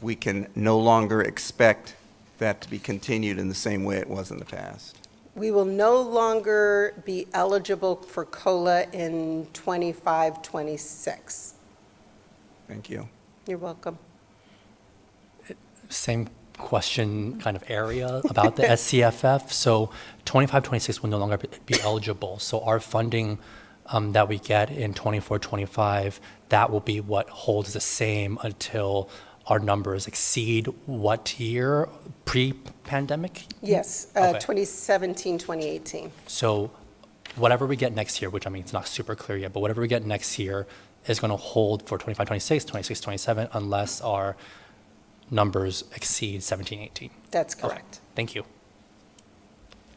we can no longer expect that to be continued in the same way it was in the past. We will no longer be eligible for COLA in 25, 26. Thank you. You're welcome. Same question kind of area about the SCFF. So 25, 26 will no longer be eligible. So our funding that we get in 24, 25, that will be what holds the same until our numbers exceed what year pre-pandemic? Yes, Okay. 2017, 2018. So whatever we get next year, which I mean, it's not super clear yet, but whatever we get next year is going to hold for 25, 26, 26, 27, unless our numbers exceed 17, 18. That's Okay. correct. Thank you.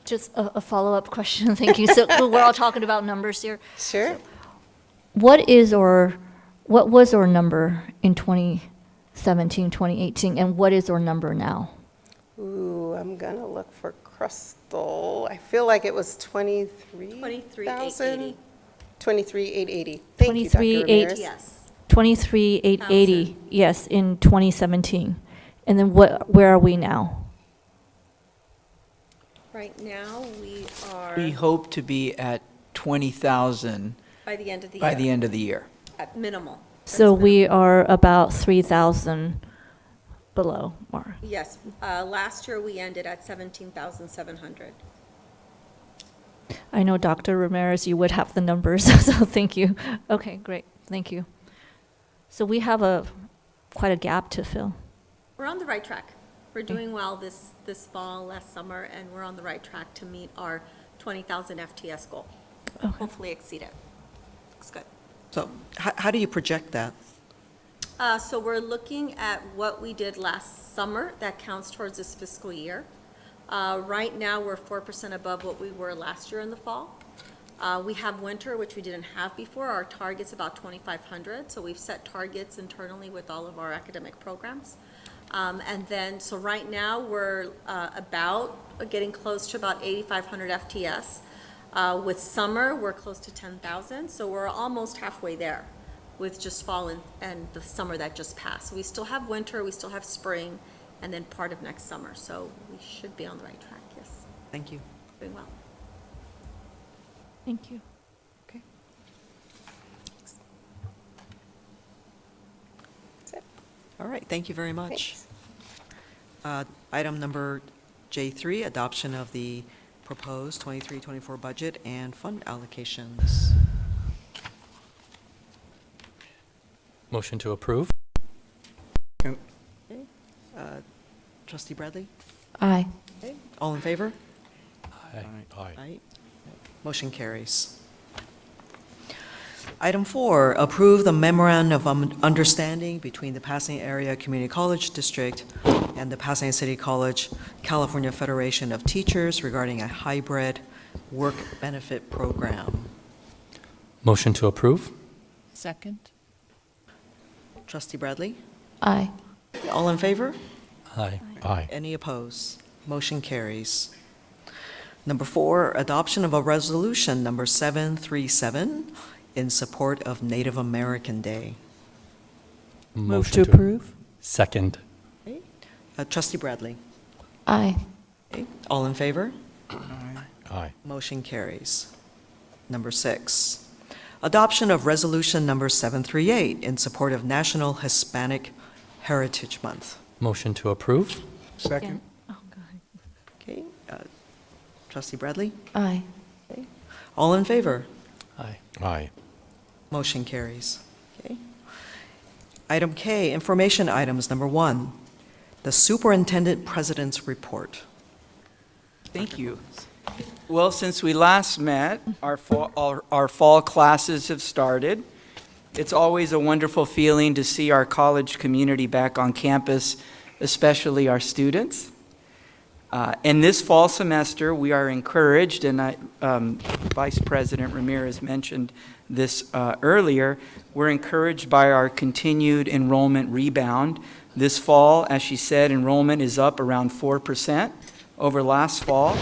Just a follow-up question, thank you. So we're all talking about numbers here. Sure. What was our number in 2017, 2018, and what is our number now? Ooh, I'm going to look for Crystal. I feel like it was 23,000? 23,880. 23,880. Thank you, Dr. 23,880. Ramirez. Yes. 23,880, yes, in 2017. And then where are we now? Right now, we are, We hope to be at 20,000 by the end of the year. by the end of the year. At minimal. So we are about 3,000 below mark. Yes, last year we ended at 17,700. I know, Dr. Ramirez, you would have the numbers, so thank you. Okay, great, thank you. So we have quite a gap to fill. We're on the right track. We're doing well this fall, last summer, and we're on the right track to meet our 20,000 FTS goal. Okay. Hopefully exceed it. Looks good. So how do you project that? So we're looking at what we did last summer that counts towards this fiscal year. Right now, we're 4% above what we were last year in the fall. We have winter, which we didn't have before. Our target's about 2,500, so we've set targets internally with all of our academic programs. And then, so right now, we're about getting close to about 8,500 FTS. With summer, we're close to 10,000, so we're almost halfway there with just fall and the summer that just passed. So we still have winter, we still have spring, and then part of next summer. So we should be on the right track, yes. Thank you. Doing well. Thank you. Okay. That's it. All right, thank you very much. Thanks. Item number J3, adoption of the proposed 23-24 budget and fund allocations. Motion to approve? Okay. Trustee Bradley? Aye. Okay. All in favor? Aye. Aye. Motion carries. Item 4, approve the memorandum of understanding between the Pasadena Area Community College District and the Pasadena City College California Federation of Teachers regarding a hybrid work benefit program. Motion to approve? Second? Trustee Bradley? Aye. All in favor? Aye. Aye. Any opposed? Motion carries. Number 4, adoption of a resolution number 737 in support of Native American Day. Move to approve? Second. Trustee Bradley? Aye. Okay. All in favor? Aye. Motion carries. Number 6, adoption of resolution number 738 in support of National Hispanic Heritage Month. Motion to approve? Second. Oh, go ahead. Okay. Trustee Bradley? Aye. Okay. All in favor? Aye. Aye. Motion carries. Okay. Item K, information items. Number 1, the Superintendent President's Report. Thank you. Well, since we last met, our fall classes have started. It's always a wonderful feeling to see our college community back on campus, especially our students. And this fall semester, we are encouraged, and Vice President Ramirez mentioned this earlier, we're encouraged by our continued enrollment rebound. This fall, as she said, enrollment is up around 4% over last fall.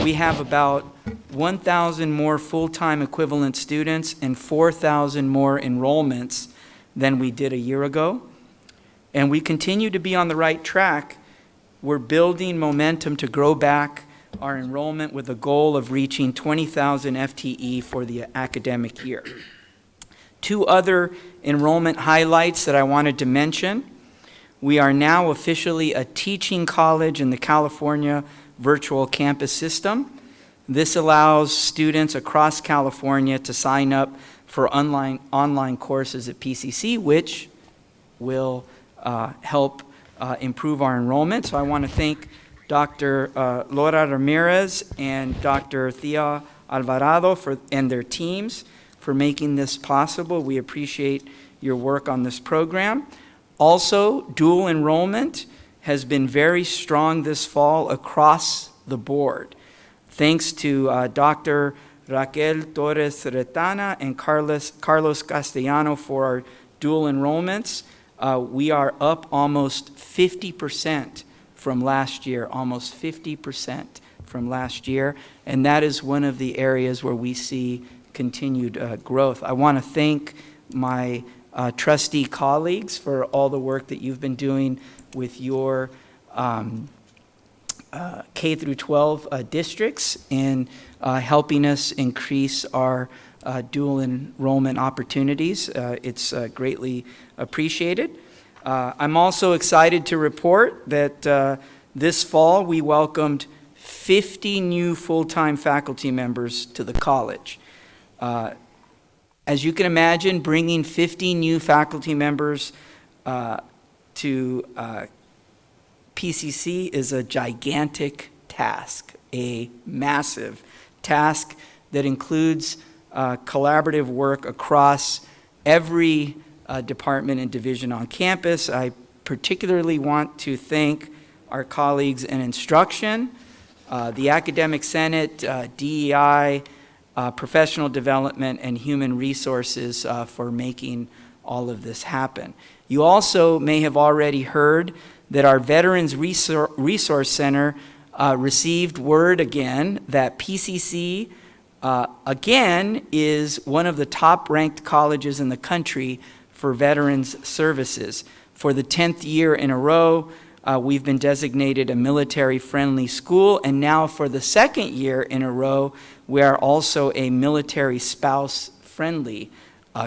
We have about 1,000 more full-time equivalent students and 4,000 more enrollments than we did a year ago. And we continue to be on the right track. We're building momentum to grow back our enrollment with a goal of reaching 20,000 FTE for the academic year. Two other enrollment highlights that I wanted to mention. We are now officially a teaching college in the California virtual campus system. This allows students across California to sign up for online courses at PCC, which will help improve our enrollment. So I want to thank Dr. Laura Ramirez and Dr. Thea Alvarado and their teams for making this possible. We appreciate your work on this program. Also, dual enrollment has been very strong this fall across the board. Thanks to Dr. Raquel Torres Retana and Carlos Castellano for our dual enrollments. We are up almost 50% from last year, almost 50% from last year, and that is one of the areas where we see continued growth. I want to thank my trustee colleagues for all the work that you've been doing with your K through 12 districts in helping us increase our dual enrollment opportunities. It's greatly appreciated. I'm also excited to report that this fall we welcomed 50 new full-time faculty members to the college. As you can imagine, bringing 50 new faculty members to PCC is a gigantic task, a massive task that includes collaborative work across every department and division on campus. I particularly want to thank our colleagues in instruction, the Academic Senate, DEI, professional development, and human resources for making all of this happen. You also may have already heard that our Veterans Resource Center received word again that PCC again is one of the top-ranked colleges in the country for veterans services. For the 10th year in a row, we've been designated a military-friendly school, and now for the second year in a row, we are also a military spouse-friendly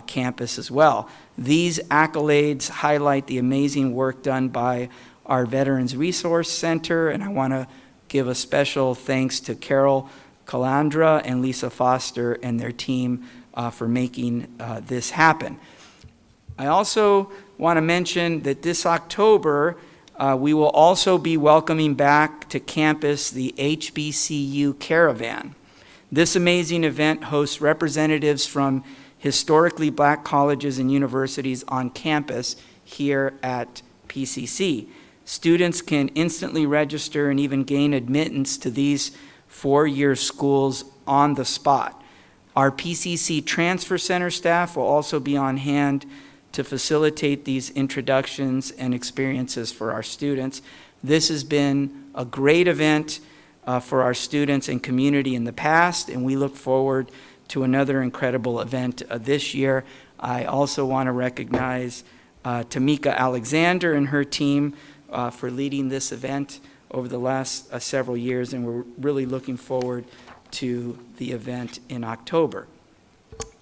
campus as well. These accolades highlight the amazing work done by our Veterans Resource Center, and I want to give a special thanks to Carol Calandra and Lisa Foster and their team for making this happen. I also want to mention that this October, we will also be welcoming back to campus the HBCU Caravan. This amazing event hosts representatives from historically black colleges and universities on campus here at PCC. Students can instantly register and even gain admittance to these four-year schools on the spot. Our PCC Transfer Center staff will also be on hand to facilitate these introductions and experiences for our students. This has been a great event for our students and community in the past, and we look forward to another incredible event this year. I also want to recognize Tamika Alexander and her team for leading this event over the last several years, and we're really looking forward to the event in October.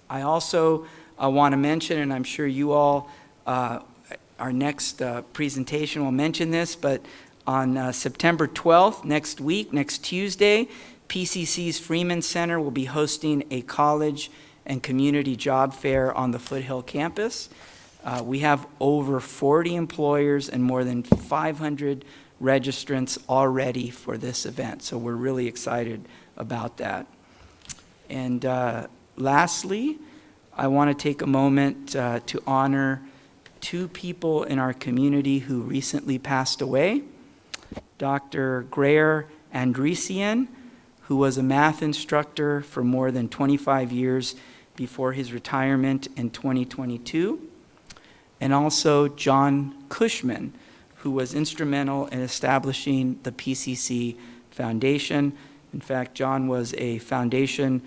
I also want to mention, and I'm sure you all, our next presentation will mention this, but on September 12th, next week, next Tuesday, PCC's Freeman Center will be hosting a college and community job fair on the Foothill campus. We have over 40 employers and more than 500 registrants already for this event, so we're really excited about that. And lastly, I want to take a moment to honor two people in our community who recently passed away. Dr. Greer Andresian, who was a math instructor for more than 25 years before his retirement in 2022, and also John Cushman, who was instrumental in establishing the PCC Foundation. In fact, John was a foundation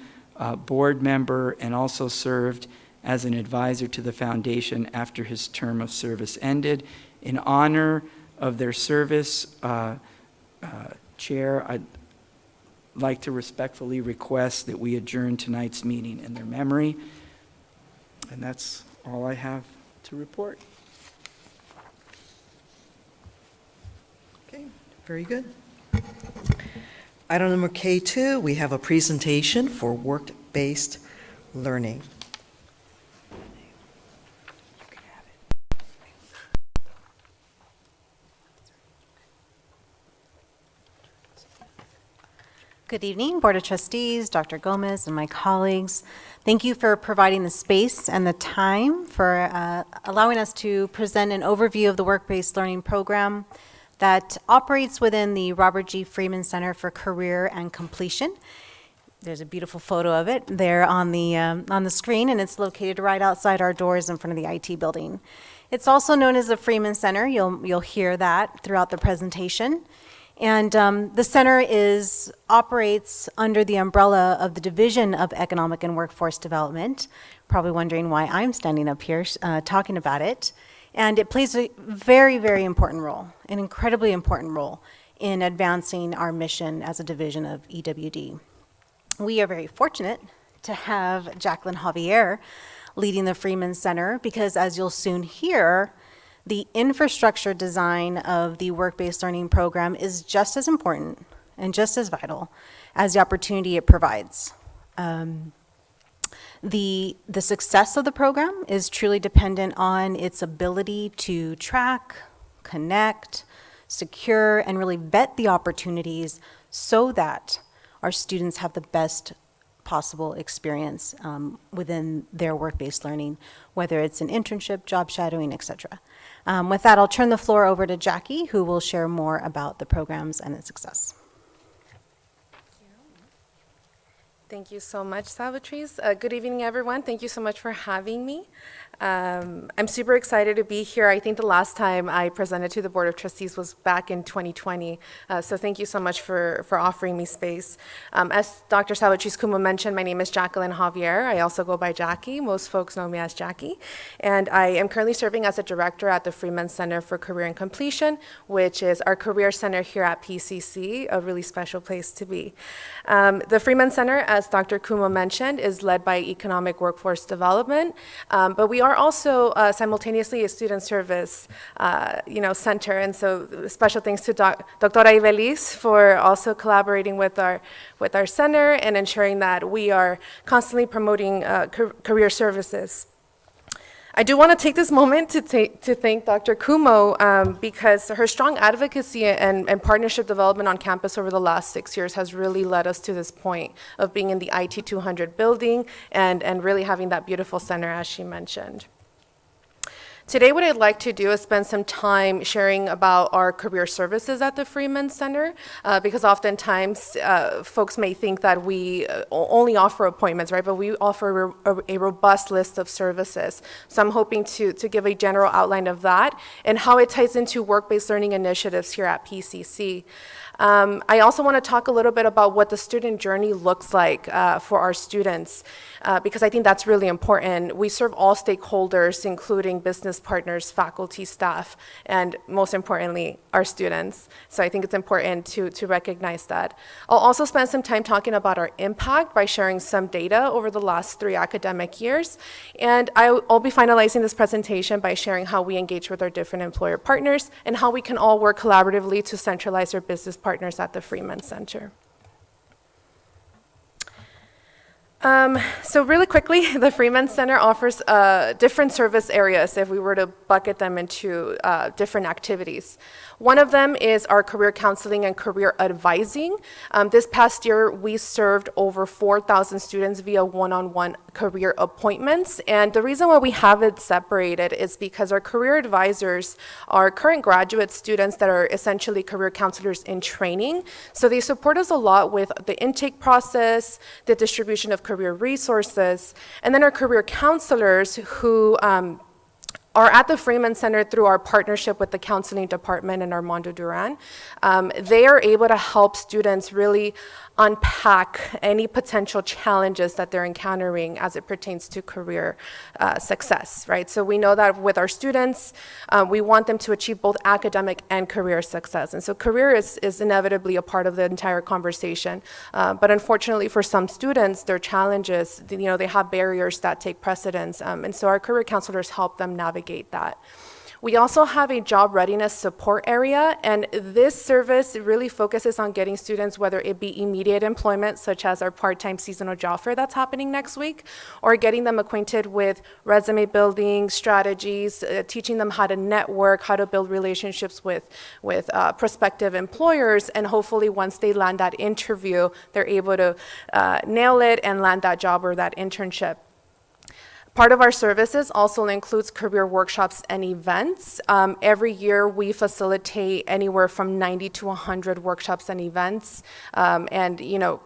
board member and also served as an advisor to the foundation after his term of service ended. In honor of their service, Chair, I'd like to respectfully request that we adjourn tonight's meeting in their memory. And that's all I have to report. Okay, very good. Item number K2, we have a presentation for work-based learning. Good evening, Board of Trustees, Dr. Gomez, and my colleagues. Thank you for providing the space and the time for allowing us to present an overview of the work-based learning program that operates within the Robert G. Freeman Center for Career and Completion. There's a beautiful photo of it there on the screen, and it's located right outside our doors in front of the IT building. It's also known as the Freeman Center. You'll hear that throughout the presentation. And the center operates under the umbrella of the Division of Economic and Workforce Development. Probably wondering why I'm standing up here talking about it. And it plays a very, very important role, an incredibly important role in advancing our mission as a division of EWD. We are very fortunate to have Jacqueline Javier leading the Freeman Center because, as you'll soon hear, the infrastructure design of the work-based learning program is just as important and just as vital as the opportunity it provides. The success of the program is truly dependent on its ability to track, connect, secure, and really vet the opportunities so that our students have the best possible experience within their work-based learning, whether it's an internship, job shadowing, etc. With that, I'll turn the floor over to Jackie, who will share more about the programs and its success. Thank you so much, Salvatrice. Good evening, everyone. Thank you so much for having me. I'm super excited to be here. I think the last time I presented to the Board of Trustees was back in 2020. So thank you so much for offering me space. As Dr. Salvatrice Kuma mentioned, my name is Jacqueline Javier. I also go by Jackie. Most folks know me as Jackie. And I am currently serving as a director at the Freeman Center for Career and Completion, which is our career center here at PCC, a really special place to be. The Freeman Center, as Dr. Kuma mentioned, is led by Economic Workforce Development, but we are also simultaneously a student service center, and so special thanks to Doctora Ibelis for also collaborating with our center and ensuring that we are constantly promoting career services. I do want to take this moment to thank Dr. Kumo because her strong advocacy and partnership development on campus over the last 6 years has really led us to this point of being in the IT 200 building and really having that beautiful center, as she mentioned. Today, what I'd like to do is spend some time sharing about our career services at the Freeman Center, because oftentimes folks may think that we only offer appointments, right? But we offer a robust list of services. So I'm hoping to give a general outline of that and how it ties into work-based learning initiatives here at PCC. I also want to talk a little bit about what the student journey looks like for our students, because I think that's really important. We serve all stakeholders, including business partners, faculty, staff, and most importantly, our students. So I think it's important to recognize that. I'll also spend some time talking about our impact by sharing some data over the last 3 academic years. And I'll be finalizing this presentation by sharing how we engage with our different employer partners and how we can all work collaboratively to centralize our business partners at the Freeman Center. So really quickly, the Freeman Center offers different service areas if we were to bucket them into different activities. One of them is our career counseling and career advising. This past year, we served over 4,000 students via one-on-one career appointments. And the reason why we have it separated is because our career advisors are current graduate students that are essentially career counselors in training. So they support us a lot with the intake process, the distribution of career resources, and then our career counselors who are at the Freeman Center through our partnership with the counseling department in Armando Duran. They are able to help students really unpack any potential challenges that they're encountering as it pertains to career success, right? So we know that with our students, we want them to achieve both academic and career success. And so career is inevitably a part of the entire conversation. But unfortunately for some students, their challenges, they have barriers that take precedence. And so our career counselors help them navigate that. We also have a job readiness support area, and this service really focuses on getting students, whether it be immediate employment, such as our part-time seasonal job fair that's happening next week, or getting them acquainted with resume building strategies, teaching them how to network, how to build relationships with prospective employers, and hopefully once they land that interview, they're able to nail it and land that job or that internship. Part of our services also includes career workshops and events. Every year we facilitate anywhere from 90 to 100 workshops and events. And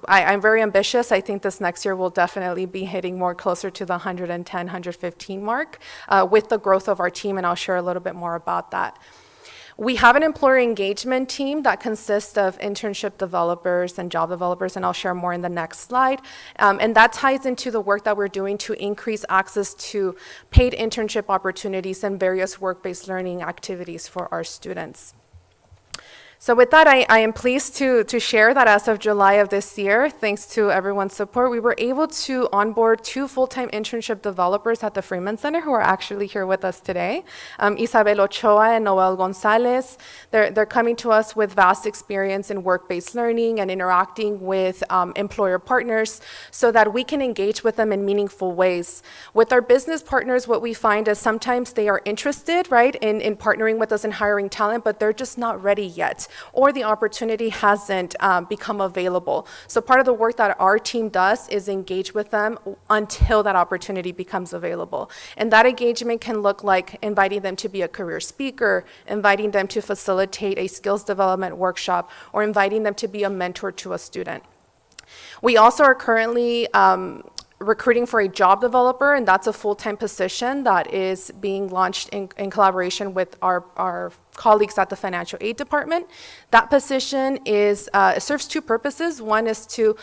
I'm very ambitious. I think this next year we'll definitely be hitting more closer to the 110, 115 mark with the growth of our team, and I'll share a little bit more about that. We have an employer engagement team that consists of internship developers and job developers, and I'll share more in the next slide. And that ties into the work that we're doing to increase access to paid internship opportunities and various work-based learning activities for our students. So with that, I am pleased to share that as of July of this year, thanks to everyone's support, we were able to onboard 2 full-time internship developers at the Freeman Center who are actually here with us today. Isabel Ochoa and Noel Gonzalez. They're coming to us with vast experience in work-based learning and interacting with employer partners so that we can engage with them in meaningful ways. With our business partners, what we find is sometimes they are interested, right, in partnering with us and hiring talent, but they're just not ready yet, or the opportunity hasn't become available. So part of the work that our team does is engage with them until that opportunity becomes available. And that engagement can look like inviting them to be a career speaker, inviting them to facilitate a skills development workshop, or inviting them to be a mentor to a student. We also are currently recruiting for a job developer, and that's a full-time position that is being launched in collaboration with our colleagues at the financial aid department. That position serves 2 purposes. One is to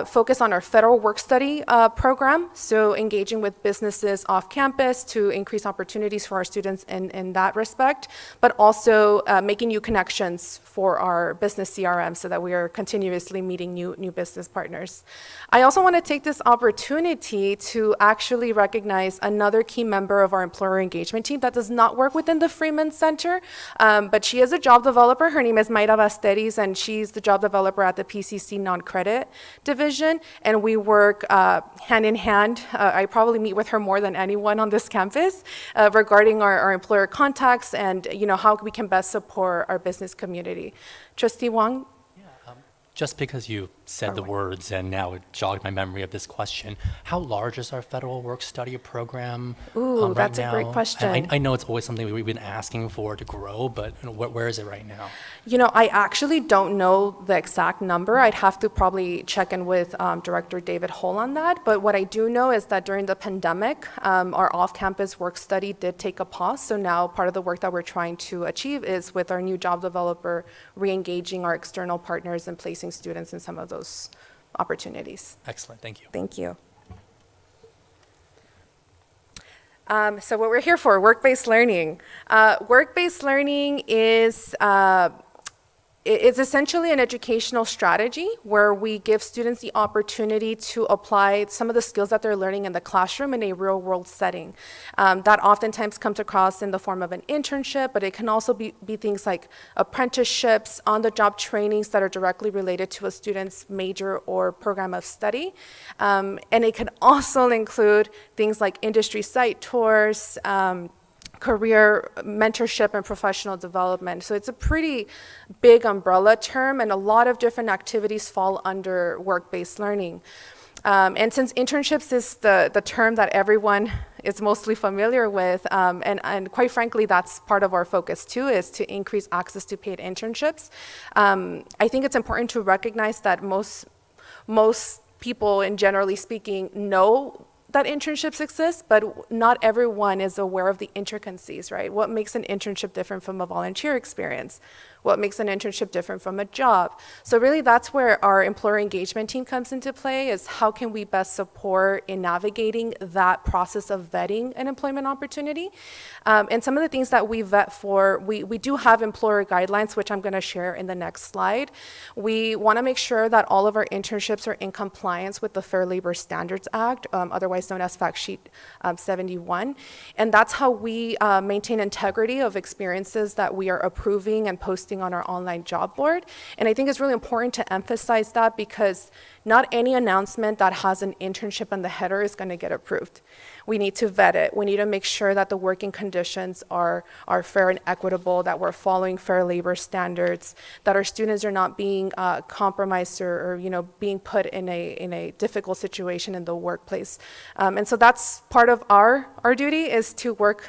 focus on our federal work study program, so engaging with businesses off campus to increase opportunities for our students in that respect, but also making new connections for our business CRM so that we are continuously meeting new business partners. I also want to take this opportunity to actually recognize another key member of our employer engagement team that does not work within the Freeman Center, but she is a job developer. Her name is Mayra Basteris, and she's the job developer at the PCC non-credit division, and we work hand in hand. I probably meet with her more than anyone on this campus regarding our employer contacts and how we can best support our business community. Trustee Wong? Just because you said the words and now it jogged my memory of this question, how large is our federal work study program right that's now? a great question. I know it's always something we've been asking for to grow, but where is it right now? I actually don't know the exact number. I'd have to probably check in with Director David Hull on that. But what I do know is that during the pandemic, our off-campus work study did take a pause. So now part of the work that we're trying to achieve is with our new job developer, re-engaging our external partners and placing students in some of those opportunities. Excellent, thank you. Thank you. So what we're here for, work-based learning. Work-based learning is it's essentially an educational strategy where we give students the opportunity to apply some of the skills that they're learning in the classroom in a real-world setting. That oftentimes comes across in the form of an internship, but it can also be things like apprenticeships, on-the-job trainings that are directly related to a student's major or program of study. And it can also include things like industry site tours, career mentorship and professional development. So it's a pretty big umbrella term, and a lot of different activities fall under work-based learning. And since internships is the term that everyone is mostly familiar with, and quite frankly, that's part of our focus too, is to increase access to paid internships. I think it's important to recognize that most people, and generally speaking, know that internships exist, but not everyone is aware of the intricacies, right? What makes an internship different from a volunteer experience? What makes an internship different from a job? So really that's where our employer engagement team comes into play, is how can we best support in navigating that process of vetting an employment opportunity? And some of the things that we vet for, we do have employer guidelines, which I'm gonna share in the next slide. We wanna make sure that all of our internships are in compliance with the Fair Labor Standards Act, otherwise known as Fact Sheet 71. And that's how we maintain integrity of experiences that we are approving and posting on our online job board. And I think it's really important to emphasize that, because not any announcement that has an internship in the header is going to get approved. We need to vet it. We need to make sure that the working conditions are fair and equitable, that we're following fair labor standards, that our students are not being compromised or being put in a difficult situation in the workplace. And so that's part of our duty, is to work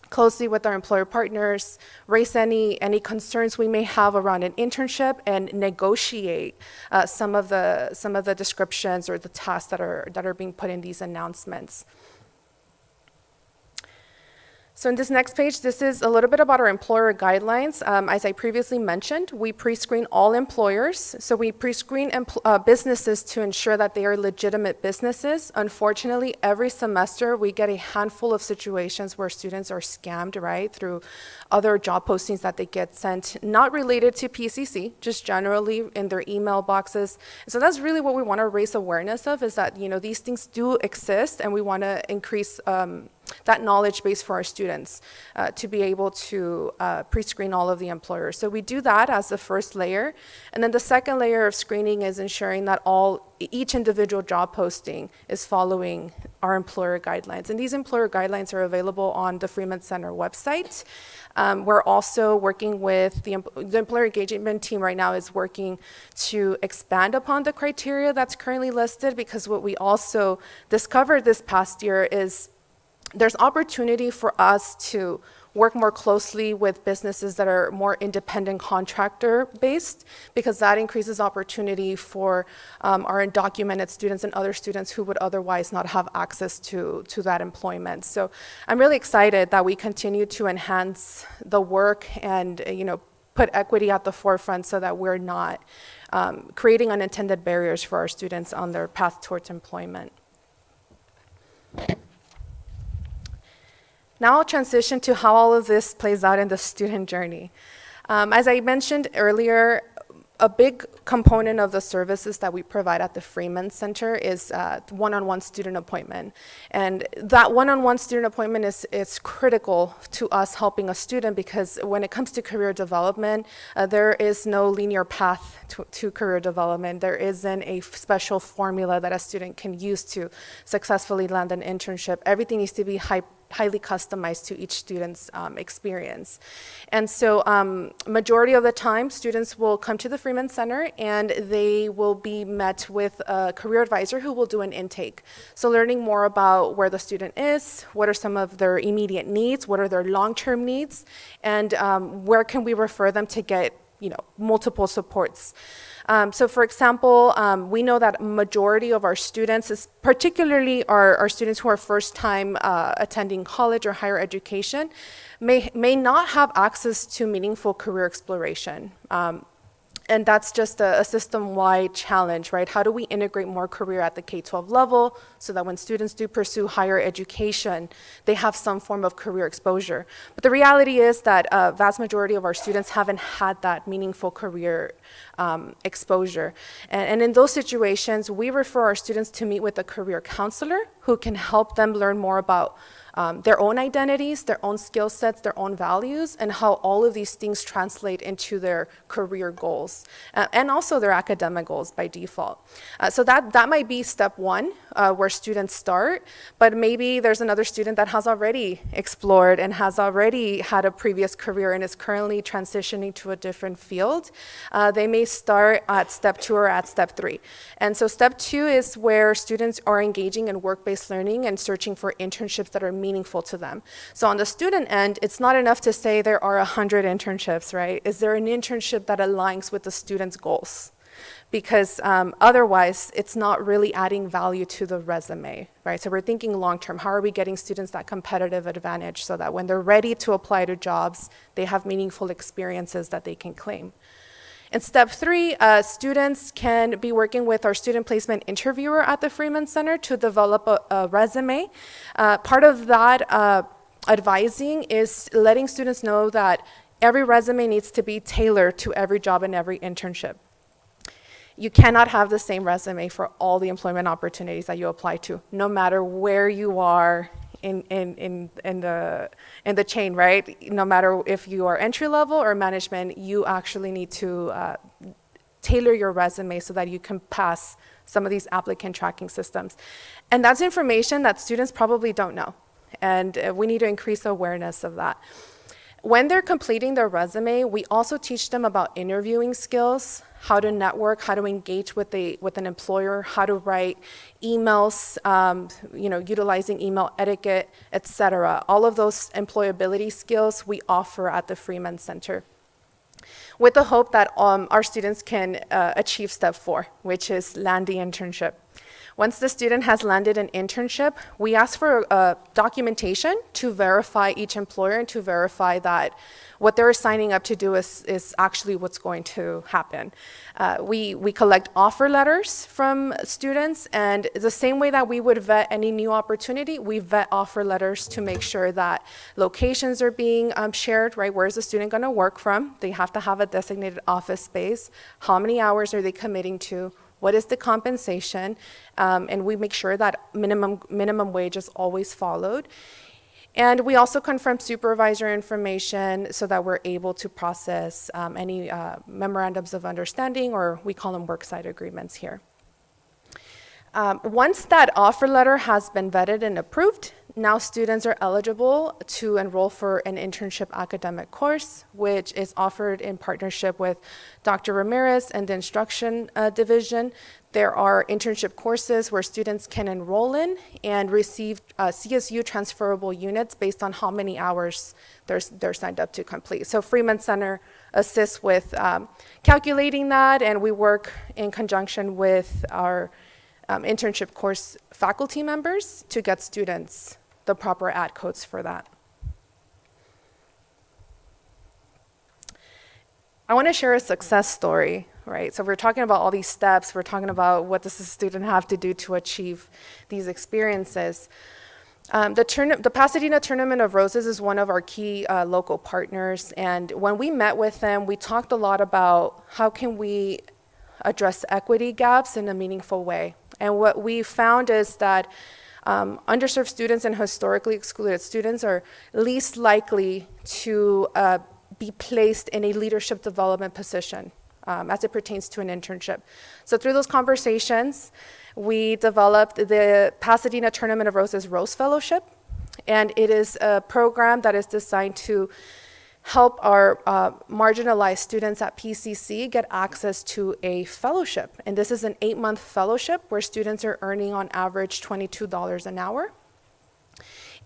closely with our employer partners, raise any concerns we may have around an internship, and negotiate some of the descriptions or the tasks that are being put in these announcements. So in this next page, this is a little bit about our employer guidelines. As I previously mentioned, we pre-screen all employers. So we pre-screen businesses to ensure that they are legitimate businesses. Unfortunately, every semester we get a handful of situations where students are scammed, right, through other job postings that they get sent, not related to PCC, just generally in their email boxes. So that's really what we want to raise awareness of, is that these things do exist, and we want to increase that knowledge base for our students to be able to pre-screen all of the employers. So we do that as the first layer. And then the second layer of screening is ensuring that each individual job posting is following our employer guidelines. And these employer guidelines are available on the Freeman Center website. We're also working with the employer engagement team right now is working to expand upon the criteria that's currently listed, because what we also discovered this past year is there's opportunity for us to work more closely with businesses that are more independent contractor based, because that increases opportunity for our undocumented students and other students who would otherwise not have access to that employment. So I'm really excited that we continue to enhance the work and put equity at the forefront, so that we're not creating unintended barriers for our students on their path towards employment. Now I'll transition to how all of this plays out in the student journey. As I mentioned earlier, a big component of the services that we provide at the Freeman Center is one-on-one student appointment. And that one-on-one student appointment is critical to us helping a student, because when it comes to career development, there is no linear path to career development. There isn't a special formula that a student can use to successfully land an internship. Everything needs to be highly customized to each student's experience. And so majority of the time, students will come to the Freeman Center and they will be met with a career advisor who will do an intake. So learning more about where the student is, what are some of their immediate needs, what are their long-term needs, and where can we refer them to get multiple supports. So for example, we know that majority of our students, particularly our students who are first time attending college or higher education, may not have access to meaningful career exploration. And that's just a system-wide challenge, right? How do we integrate more career at the K-12 level so that when students do pursue higher education, they have some form of career exposure? But the reality is that a vast majority of our students haven't had that meaningful career exposure. And in those situations, we refer our students to meet with a career counselor who can help them learn more about their own identities, their own skill sets, their own values, and how all of these things translate into their career goals and also their academic goals by default. So that might be step one, where students start, but maybe there's another student that has already explored and has already had a previous career and is currently transitioning to a different field. They may start at step 2 or at step 3. And so step 2 is where students are engaging in work-based learning and searching for internships that are meaningful to them. So on the student end, it's not enough to say there are 100 internships, right? Is there an internship that aligns with the student's goals? Because otherwise, it's not really adding value to the resume, right? So we're thinking long-term, how are we getting students that competitive advantage so that when they're ready to apply to jobs, they have meaningful experiences that they can claim? In step 3, students can be working with our student placement interviewer at the Freeman Center to develop a resume. Part of that advising is letting students know that every resume needs to be tailored to every job and every internship. You cannot have the same resume for all the employment opportunities that you apply to, no matter where you are in the chain, right? No matter if you are entry level or management, you actually need to tailor your resume so that you can pass some of these applicant tracking systems. And that's information that students probably don't know. And we need to increase awareness of that. When they're completing their resume, we also teach them about interviewing skills, how to network, how to engage with an employer, how to write emails, utilizing email etiquette, etc. All of those employability skills we offer at the Freeman Center, with the hope that our students can achieve step 4, which is land the internship. Once the student has landed an internship, we ask for documentation to verify each employer and to verify that what they're signing up to do is actually what's going to happen. We collect offer letters from students, and the same way that we would vet any new opportunity, we vet offer letters to make sure that locations are being shared, right? Where is the student going to work from? They have to have a designated office space. How many hours are they committing to? What is the compensation? And we make sure that minimum wage is always followed. And we also confirm supervisor information so that we're able to process any memorandums of understanding, or we call them worksite agreements here. Once that offer letter has been vetted and approved, now students are eligible to enroll for an internship academic course, which is offered in partnership with Dr. Ramirez and the instruction division. There are internship courses where students can enroll in and receive CSU transferable units based on how many hours they're signed up to complete. So Freeman Center assists with calculating that, and we work in conjunction with our internship course faculty members to get students the proper ad codes for that. I want to share a success story, right? So we're talking about all these steps. We're talking about what does the student have to do to achieve these experiences. The Pasadena Tournament of Roses is one of our key local partners. And when we met with them, we talked a lot about how can we address equity gaps in a meaningful way. And what we found is that underserved students and historically excluded students are least likely to be placed in a leadership development position as it pertains to an internship. So through those conversations, we developed the Pasadena Tournament of Roses Rose Fellowship, and it is a program that is designed to help our marginalized students at PCC get access to a fellowship. And this is an 8-month fellowship where students are earning on average $22 an hour.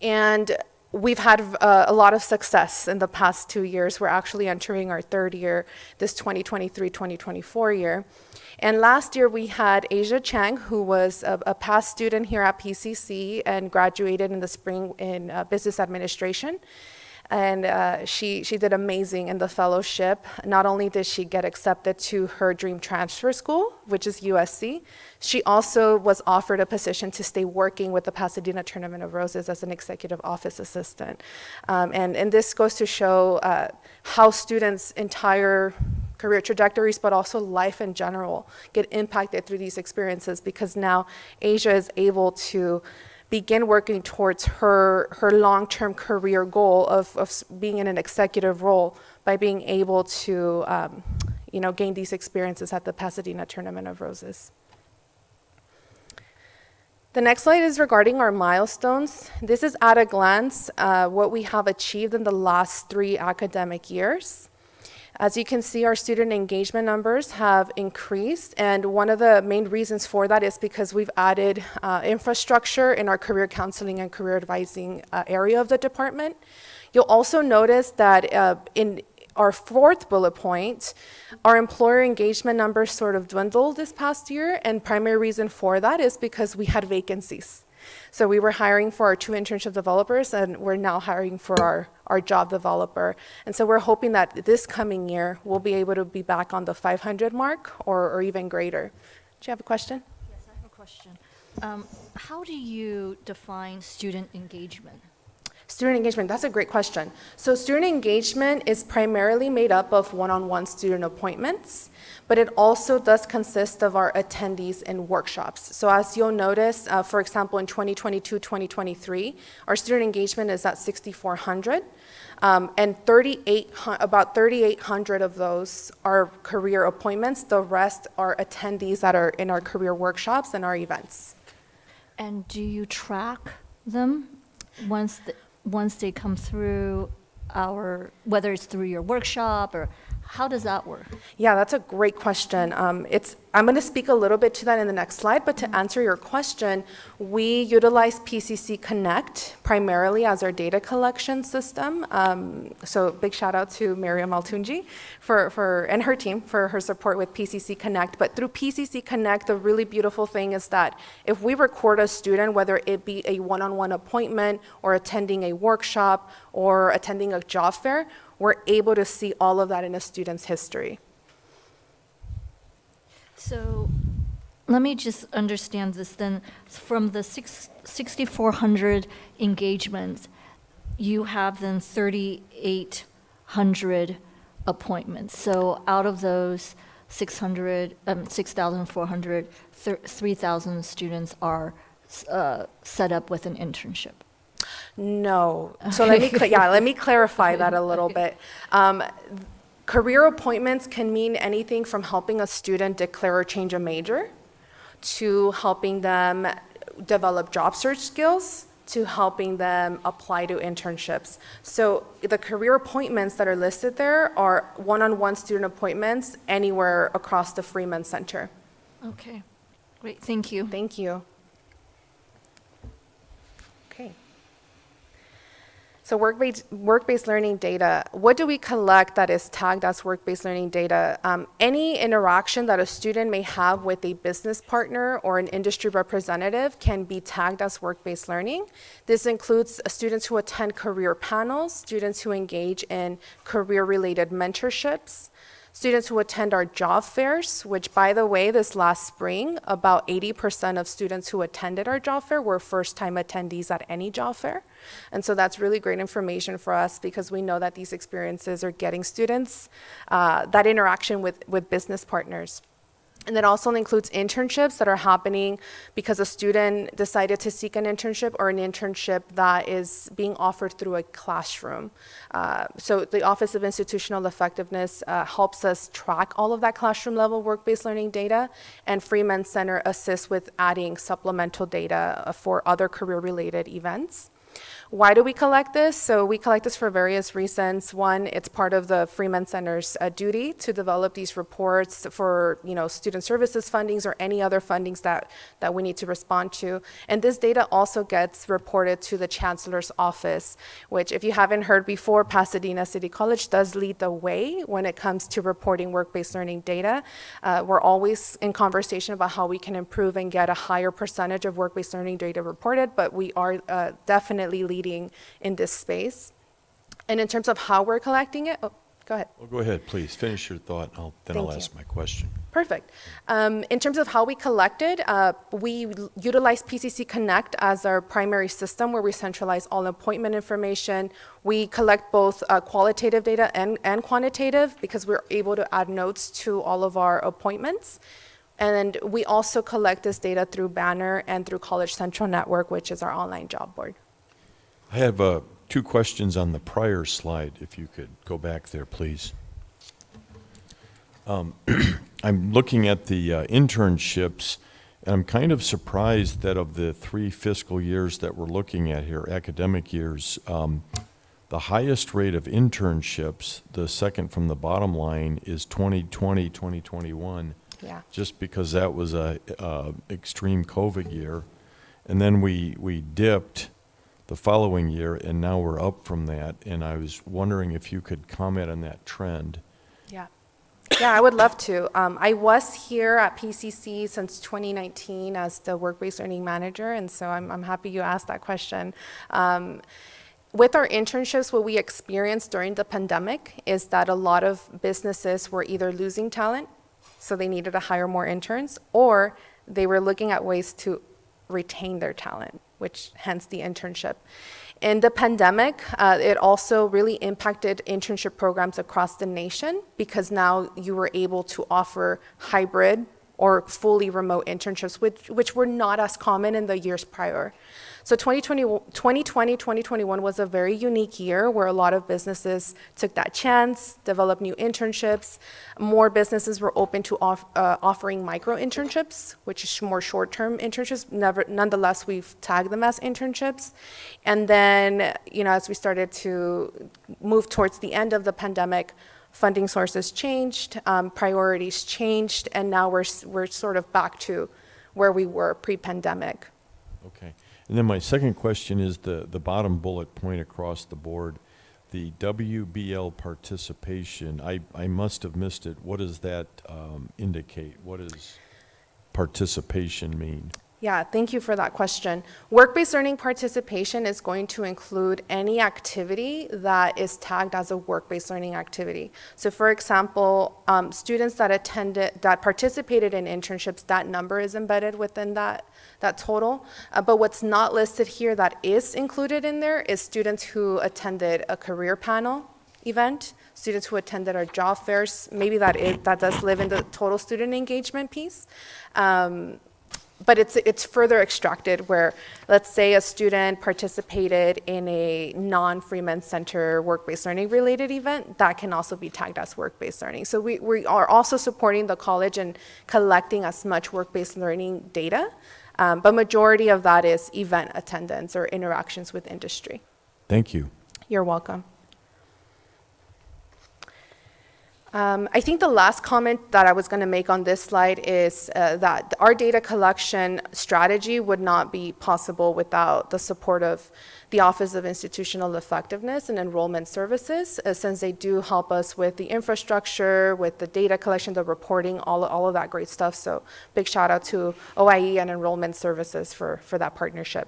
And we've had a lot of success in the past 2 years. We're actually entering our 3rd year, this 2023-2024 year. And last year we had Asia Chang, who was a past student here at PCC and graduated in the spring in business administration. And she did amazing in the fellowship. Not only did she get accepted to her dream transfer school, which is USC, she also was offered a position to stay working with the Pasadena Tournament of Roses as an executive office assistant. And this goes to show how students' entire career trajectories, but also life in general, get impacted through these experiences, because now Asia is able to begin working towards her long-term career goal of being in an executive role by being able to gain these experiences at the Pasadena Tournament of Roses. The next slide is regarding our milestones. This is at a glance what we have achieved in the last 3 academic years. As you can see, our student engagement numbers have increased, and one of the main reasons for that is because we've added infrastructure in our career counseling and career advising area of the department. You'll also notice that in our 4th bullet point, our employer engagement numbers sort of dwindled this past year, and primary reason for that is because we had vacancies. So we were hiring for our 2 internship developers, and we're now hiring for our job developer. And so we're hoping that this coming year, we'll be able to be back on the 500 mark or even greater. Do you have a question? Yes, I have a question. How do you define student engagement? Student engagement, that's a great question. So student engagement is primarily made up of one-on-one student appointments, but it also does consist of our attendees in workshops. So as you'll notice, for example, in 2022-2023, our student engagement is at 6,400, and about 3,800 of those are career appointments. The rest are attendees that are in our career workshops and our events. And do you track them once they come through whether it's through your workshop, or how does that work? Yeah, that's a great question. I'm going to speak a little bit to that in the next slide, but to answer your question, we utilize PCC Connect primarily as our data collection system. So big shout out to Miriam Altunji and her team for her support with PCC Connect. But through PCC Connect, the really beautiful thing is that if we record a student, whether it be a one-on-one appointment or attending a workshop or attending a job fair, we're able to see all of that in a student's history. So let me just understand this then. From the 6,400 engagements, you have then 3,800 appointments. So out of those 6,400, 3,000 students are set up with an internship. No. So let me clarify that a little bit. Career appointments can mean anything from helping a student declare or change a major, to helping them develop job search skills, to helping them apply to internships. So the career appointments that are listed there are one-on-one student appointments anywhere across the Freeman Center. Okay, great, thank you. Thank you. Okay. So work-based learning data, what do we collect that is tagged as work-based learning data? Any interaction that a student may have with a business partner or an industry representative can be tagged as work-based learning. This includes students who attend career panels, students who engage in career-related mentorships, students who attend our job fairs, which, by the way, this last spring, about 80% of students who attended our job fair were first-time attendees at any job fair. And so that's really great information for us because we know that these experiences are getting students that interaction with business partners. And that also includes internships that are happening because a student decided to seek an internship or an internship that is being offered through a classroom. So the Office of Institutional Effectiveness helps us track all of that classroom level work-based learning data, and Freeman Center assists with adding supplemental data for other career-related events. Why do we collect this? So we collect this for various reasons. One, it's part of the Freeman Center's duty to develop these reports for student services fundings or any other fundings that we need to respond to. And this data also gets reported to the Chancellor's office, which, if you haven't heard before, Pasadena City College does lead the way when it comes to reporting work-based learning data. We're always in conversation about how we can improve and get a higher percentage of work-based learning data reported, but we are definitely leading in this space. And in terms of how we're collecting it, go ahead. Well, go ahead, please. Finish your thought, and I'll ask my question. Perfect. In terms of how we collected, we utilize PCC Connect as our primary system where we centralize all appointment information. We collect both qualitative data and quantitative because we're able to add notes to all of our appointments. And we also collect this data through Banner and through College Central Network, which is our online job board. I have two questions on the prior slide, if you could go back there, please. I'm looking at the internships, and I'm kind of surprised that of the 3 fiscal years that we're looking at here, academic years, the highest rate of internships, the second from the bottom line, is 2020, 2021. Yeah. Just because that was a extreme COVID year. And then we dipped the following year, and now we're up from that. And I was wondering if you could comment on that trend. Yeah. Yeah, I would love to. I was here at PCC since 2019 as the work-based learning manager, and so I'm happy you asked that question. With our internships, what we experienced during the pandemic is that a lot of businesses were either losing talent, so they needed to hire more interns, or they were looking at ways to retain their talent, which hence the internship. In the pandemic, it also really impacted internship programs across the nation because now you were able to offer hybrid or fully remote internships, which were not as common in the years prior. So 2020, 2021 was a very unique year where a lot of businesses took that chance, developed new internships. More businesses were open to offering micro internships, which is more short-term internships. Nonetheless, we've tagged them as internships. And then, as we started to move towards the end of the pandemic, funding sources changed, priorities changed, and now we're sort of back to where we were pre-pandemic. Okay. And then my second question is the bottom bullet point across the board, the WBL participation. I must have missed it. What does that indicate? What does participation mean? Yeah, thank you for that question. Work-based learning participation is going to include any activity that is tagged as a work-based learning activity. So for example, students that participated in internships, that number is embedded within that total. But what's not listed here that is included in there is students who attended a career panel event, students who attended our job fairs. Maybe that does live in the total student engagement piece. But it's further extracted where, let's say a student participated in a non-Freeman Center work-based learning related event, that can also be tagged as work-based learning. So we are also supporting the college and collecting as much work-based learning data, but majority of that is event attendance or interactions with industry. Thank you. You're welcome. I think the last comment that I was going to make on this slide is that our data collection strategy would not be possible without the support of the Office of Institutional Effectiveness and Enrollment Services, since they do help us with the infrastructure, with the data collection, the reporting, all of that great stuff. So big shout out to OIE and Enrollment Services for that partnership.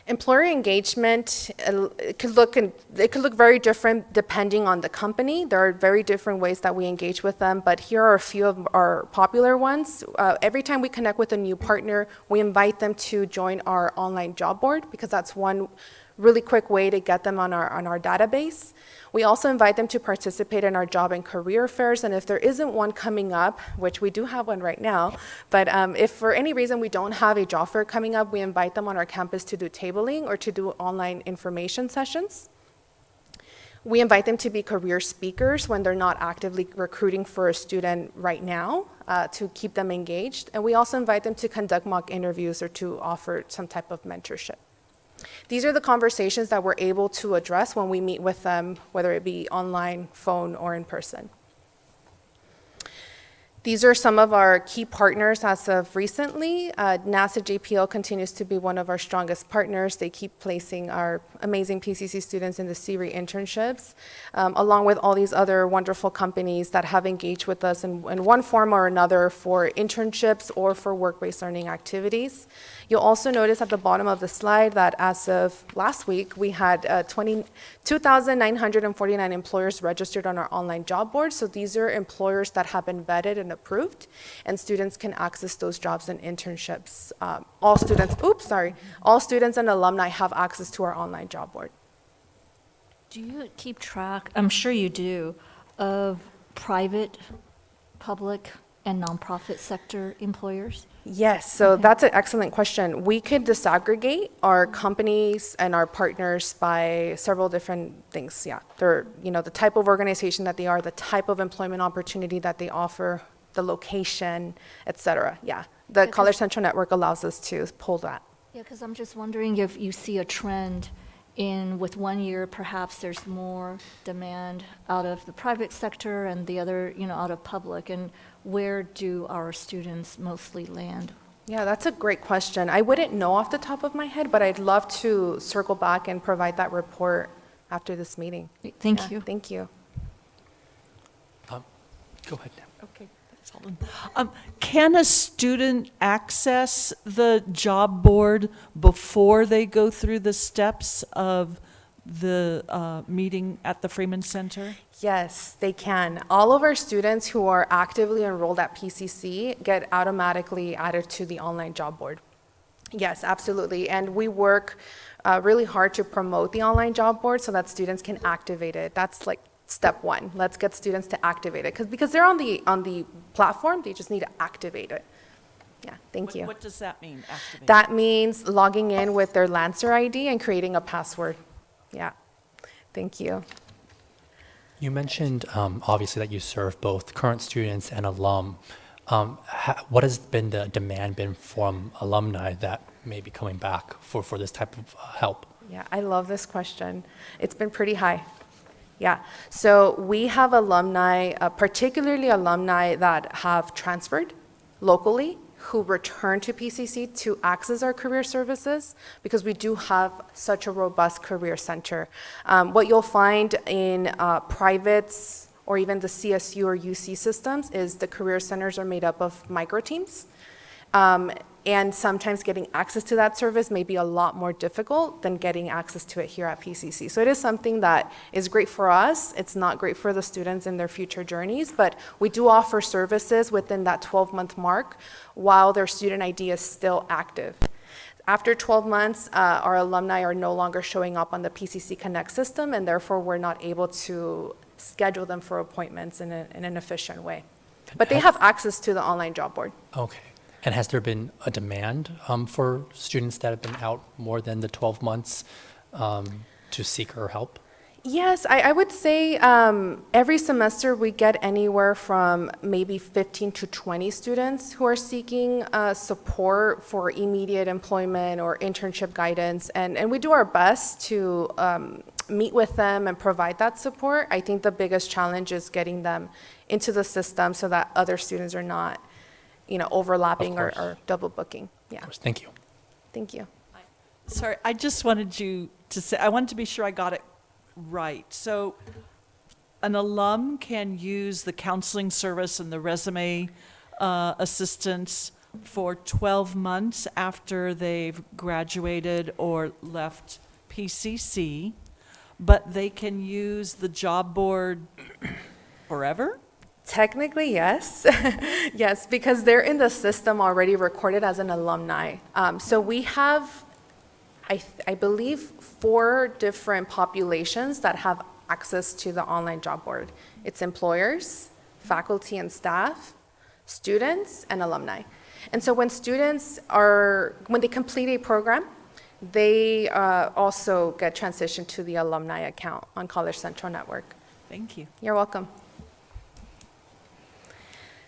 Employer engagement, it could look very different depending on the company. There are very different ways that we engage with them, but here are a few of our popular ones. Every time we connect with a new partner, we invite them to join our online job board because that's one really quick way to get them on our database. We also invite them to participate in our job and career fairs, and if there isn't one coming up, which we do have one right now, but if for any reason we don't have a job fair coming up, we invite them on our campus to do tabling or to do online information sessions. We invite them to be career speakers when they're not actively recruiting for a student right now to keep them engaged, and we also invite them to conduct mock interviews or to offer some type of mentorship. These are the conversations that we're able to address when we meet with them, whether it be online, phone, or in person. These are some of our key partners as of recently. NASA JPL continues to be one of our strongest partners. They keep placing our amazing PCC students in the CRE internships, along with all these other wonderful companies that have engaged with us in one form or another for internships or for work-based learning activities. You'll also notice at the bottom of the slide that as of last week, we had 2,949 employers registered on our online job board. So these are employers that have been vetted and approved, and students can access those jobs and internships. All students and alumni have access to our online job board. Do you keep track, I'm sure you do, of private, public and nonprofit sector employers? Yes, so that's an excellent question. We could disaggregate our companies and our partners by several different things. Yeah, they're, the type of organization that they are, the type of employment opportunity that they offer, the location, et cetera. Yeah, the College Central Network allows us to pull that. Yeah, because I'm just wondering if you see a trend with 1 year, perhaps there's more demand out of the private sector and the other, out of public, and where do our students mostly land? Yeah, that's a great question. I wouldn't know off the top of my head, but I'd love to circle back and provide that report after this meeting. Thank you. Thank you. Go ahead now. Okay, that's all. Can a student access the job board before they go through the steps of the meeting at the Freeman Center? Yes, they can. All of our students who are actively enrolled at PCC get automatically added to the online job board. Yes, absolutely. And we work really hard to promote the online job board so that students can activate it. That's like step one. Let's get students to activate it because they're on the platform. They just need to activate it. Yeah, thank you. What does that mean, activate? That means logging in with their Lancer ID and creating a password. Yeah, thank you. You mentioned, obviously, that you serve both current students and alum. What has been the demand been from alumni that may be coming back for this type of help? Yeah, I love this question. It's been pretty high. Yeah, so we have alumni, particularly alumni that have transferred locally, who return to PCC to access our career services because we do have such a robust career center. What you'll find in privates or even the CSU or UC systems is the career centers are made up of micro teams. And sometimes getting access to that service may be a lot more difficult than getting access to it here at PCC. So it is something that is great for us. It's not great for the students in their future journeys, but we do offer services within that 12-month mark while their student ID is still active. After 12 months, our alumni are no longer showing up on the PCC Connect system, and therefore we're not able to schedule them for appointments in an efficient way. But they have access to the online job board. Okay. And has there been a demand for students that have been out more than the 12 months to seek her help? Yes, I would say every semester we get anywhere from maybe 15 to 20 students who are seeking support for immediate employment or internship guidance. And we do our best to meet with them and provide that support. I think the biggest challenge is getting them into the system so that other students are not overlapping or double booking. Yeah. Of course. Thank you. Thank you. Sorry, I just wanted you to say, I wanted to be sure I got it right. So an alum can use the counseling service and the resume assistance for 12 months after they've graduated or left PCC, but they can use the job board forever? Technically, yes. Yes, because they're in the system already recorded as an alumni. So we have, I believe, 4 different populations that have access to the online job board. It's employers, faculty and staff, students, and alumni. And so when when they complete a program, they also get transitioned to the alumni account on College Central Network. Thank you. You're welcome.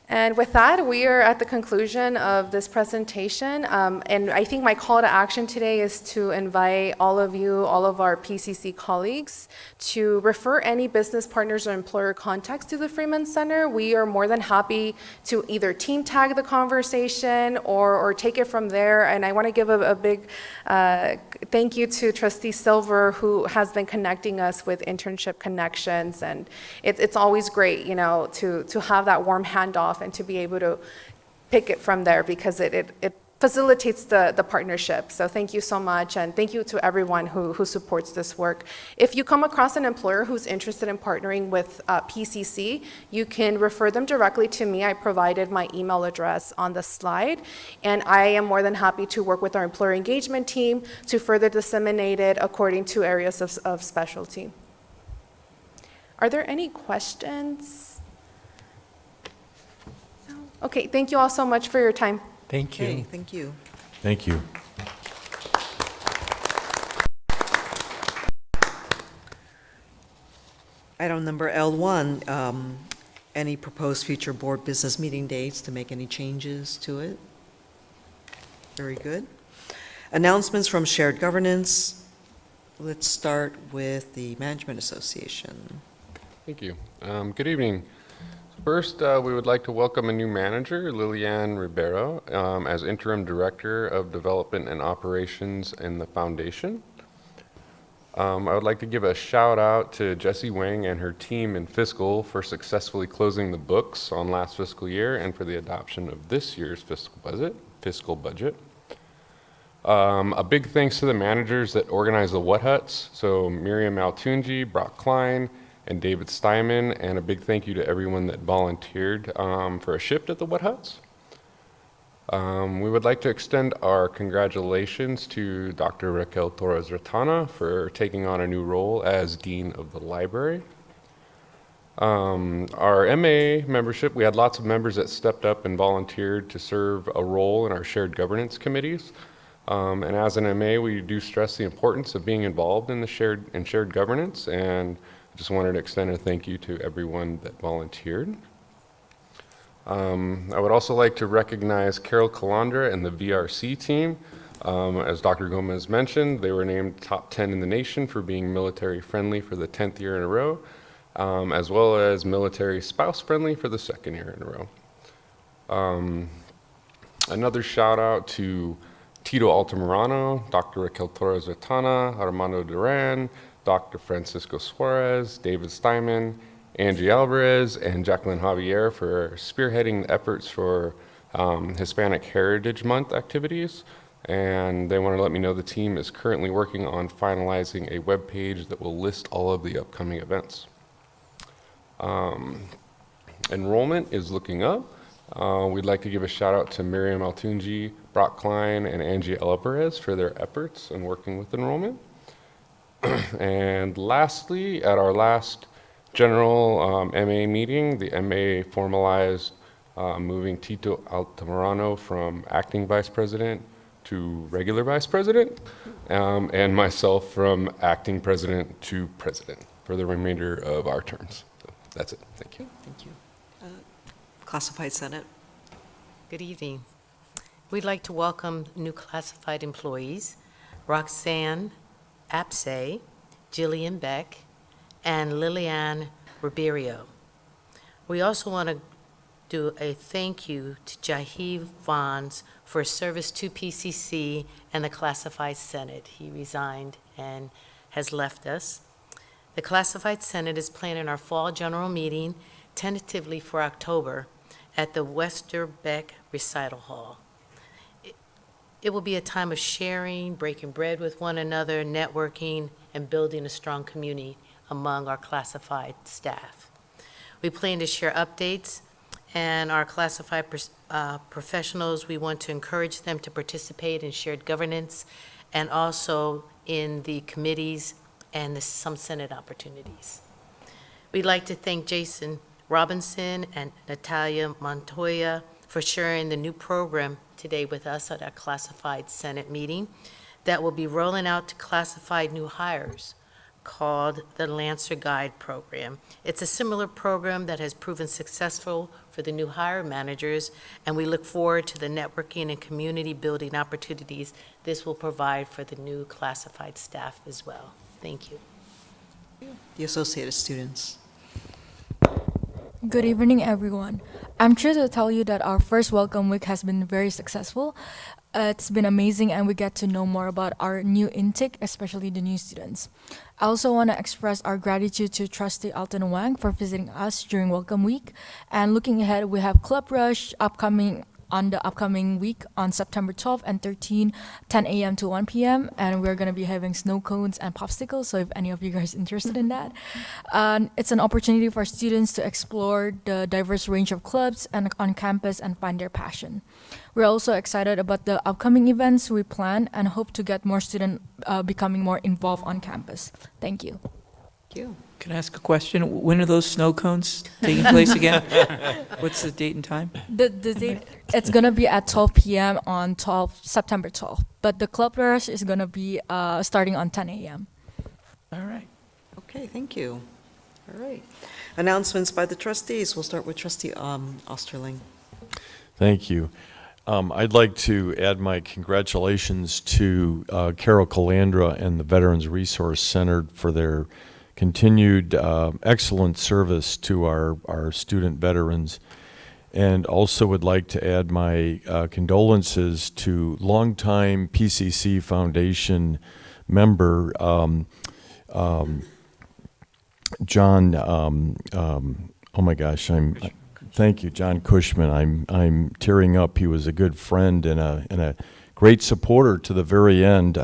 And with that, we are at the conclusion of this presentation. And I think my call to action today is to invite all of you, all of our PCC colleagues, to refer any business partners or employer contacts to the Freeman Center. We are more than happy to either team tag the conversation or take it from there. And I want to give a big thank you to Trustee Silver, who has been connecting us with internship connections. And it's always great, to have that warm handoff and to be able to pick it from there because it facilitates the partnership. So thank you so much, and thank you to everyone who supports this work. If you come across an employer who's interested in partnering with PCC, you can refer them directly to me. I provided my email address on the slide, and I am more than happy to work with our employer engagement team to further disseminate it according to areas of specialty. Are there any questions? Okay, thank you all so much for your time. Thank you. Okay, thank you. Thank you. Item number L1, any proposed future board business meeting dates to make any changes to it? Very good. Announcements from shared governance. Let's start with the Management Association. Thank you. Good evening. First, we would like to welcome a new manager, Liliane Ribeiro, as Interim Director of Development and Operations in the Foundation. I would like to give a shout out to Jessie Wang and her team in fiscal for successfully closing the books on last fiscal year and for the adoption of this year's fiscal budget. A big thanks to the managers that organized the What Huts, so Miriam Altunji, Brock Klein, and David Steinman, and a big thank you to everyone that volunteered for a shift at the What Huts. We would like to extend our congratulations to Dr. Raquel Torres-Ratana for taking on a new role as Dean of the Library. Our MA membership, we had lots of members that stepped up and volunteered to serve a role in our shared governance committees. And as an MA, we do stress the importance of being involved in the shared governance, and I just wanted to extend a thank you to everyone that volunteered. I would also like to recognize Carol Calandra and the VRC team. As Dr. Gomez mentioned, they were named top 10 in the nation for being military friendly for the 10th year in a row, as well as military spouse friendly for the 2nd year in a row. Another shout out to Tito Altamirano, Dr. Raquel Torres-Ratana, Armando Duran, Dr. Francisco Suarez, David Steinman, Angie Alvarez, and Jacqueline Javier for spearheading the efforts for Hispanic Heritage Month activities. And they want to let me know the team is currently working on finalizing a web page that will list all of the upcoming events. Enrollment is looking up. We'd like to give a shout out to Miriam Altunji, Brock Klein, and Angie Alvarez for their efforts in working with enrollment. And lastly, at our last general MA meeting, the MA formalized moving Tito Altamirano from acting vice president to regular vice president, and myself from acting president to president for the remainder of our terms. So that's it. Thank you. Thank you. Classified Senate. Good evening. We'd like to welcome new classified employees, Roxanne Apse, Jillian Beck, and Liliane Ribeiro. We also want to do a thank you to Jahiv Vons for his service to PCC and the Classified Senate. He resigned and has left us. The Classified Senate is planning our fall general meeting tentatively for October at the Westerbeck Recital Hall. It will be a time of sharing, breaking bread with one another, networking, and building a strong community among our classified staff. We plan to share updates, and our classified professionals, we want to encourage them to participate in shared governance and also in the committees and some Senate opportunities. We'd like to thank Jason Robinson and Natalia Montoya for sharing the new program today with us at our classified Senate meeting that will be rolling out to classified new hires called the Lancer Guide Program. It's a similar program that has proven successful for the new hire managers, and we look forward to the networking and community building opportunities this will provide for the new classified staff as well. Thank you. The Associated Students. Good evening, everyone. I'm here to tell you that our first welcome week has been very successful. It's been amazing, and we get to know more about our new intake, especially the new students. I also want to express our gratitude to Trustee Alton Wang for visiting us during Welcome Week. And looking ahead, we have Club Rush on the upcoming week on September 12th and 13th, 10 a.m. to 1 p.m. And we're going to be having snow cones and popsicles, so if any of you guys are interested in that. It's an opportunity for students to explore the diverse range of clubs and on campus and find their passion. We're also excited about the upcoming events we plan and hope to get more students becoming more involved on campus. Thank you. Thank you. Can I ask a question? When are those snow cones taking place again? What's the date and time? The date, it's gonna be at 12 p.m. on September 12th, but the club rush is gonna be starting on 10 a.m. All right. Okay, thank you. All right. Announcements by the trustees. We'll start with trustee Osterling. Thank you. I'd like to add my congratulations to Carol Calandra and the Veterans Resource Center for their continued excellent service to our student veterans. And also would like to add my condolences to longtime PCC Foundation member John, oh my gosh, thank you, John Cushman. I'm tearing up. He was a good friend and a great supporter to the very end.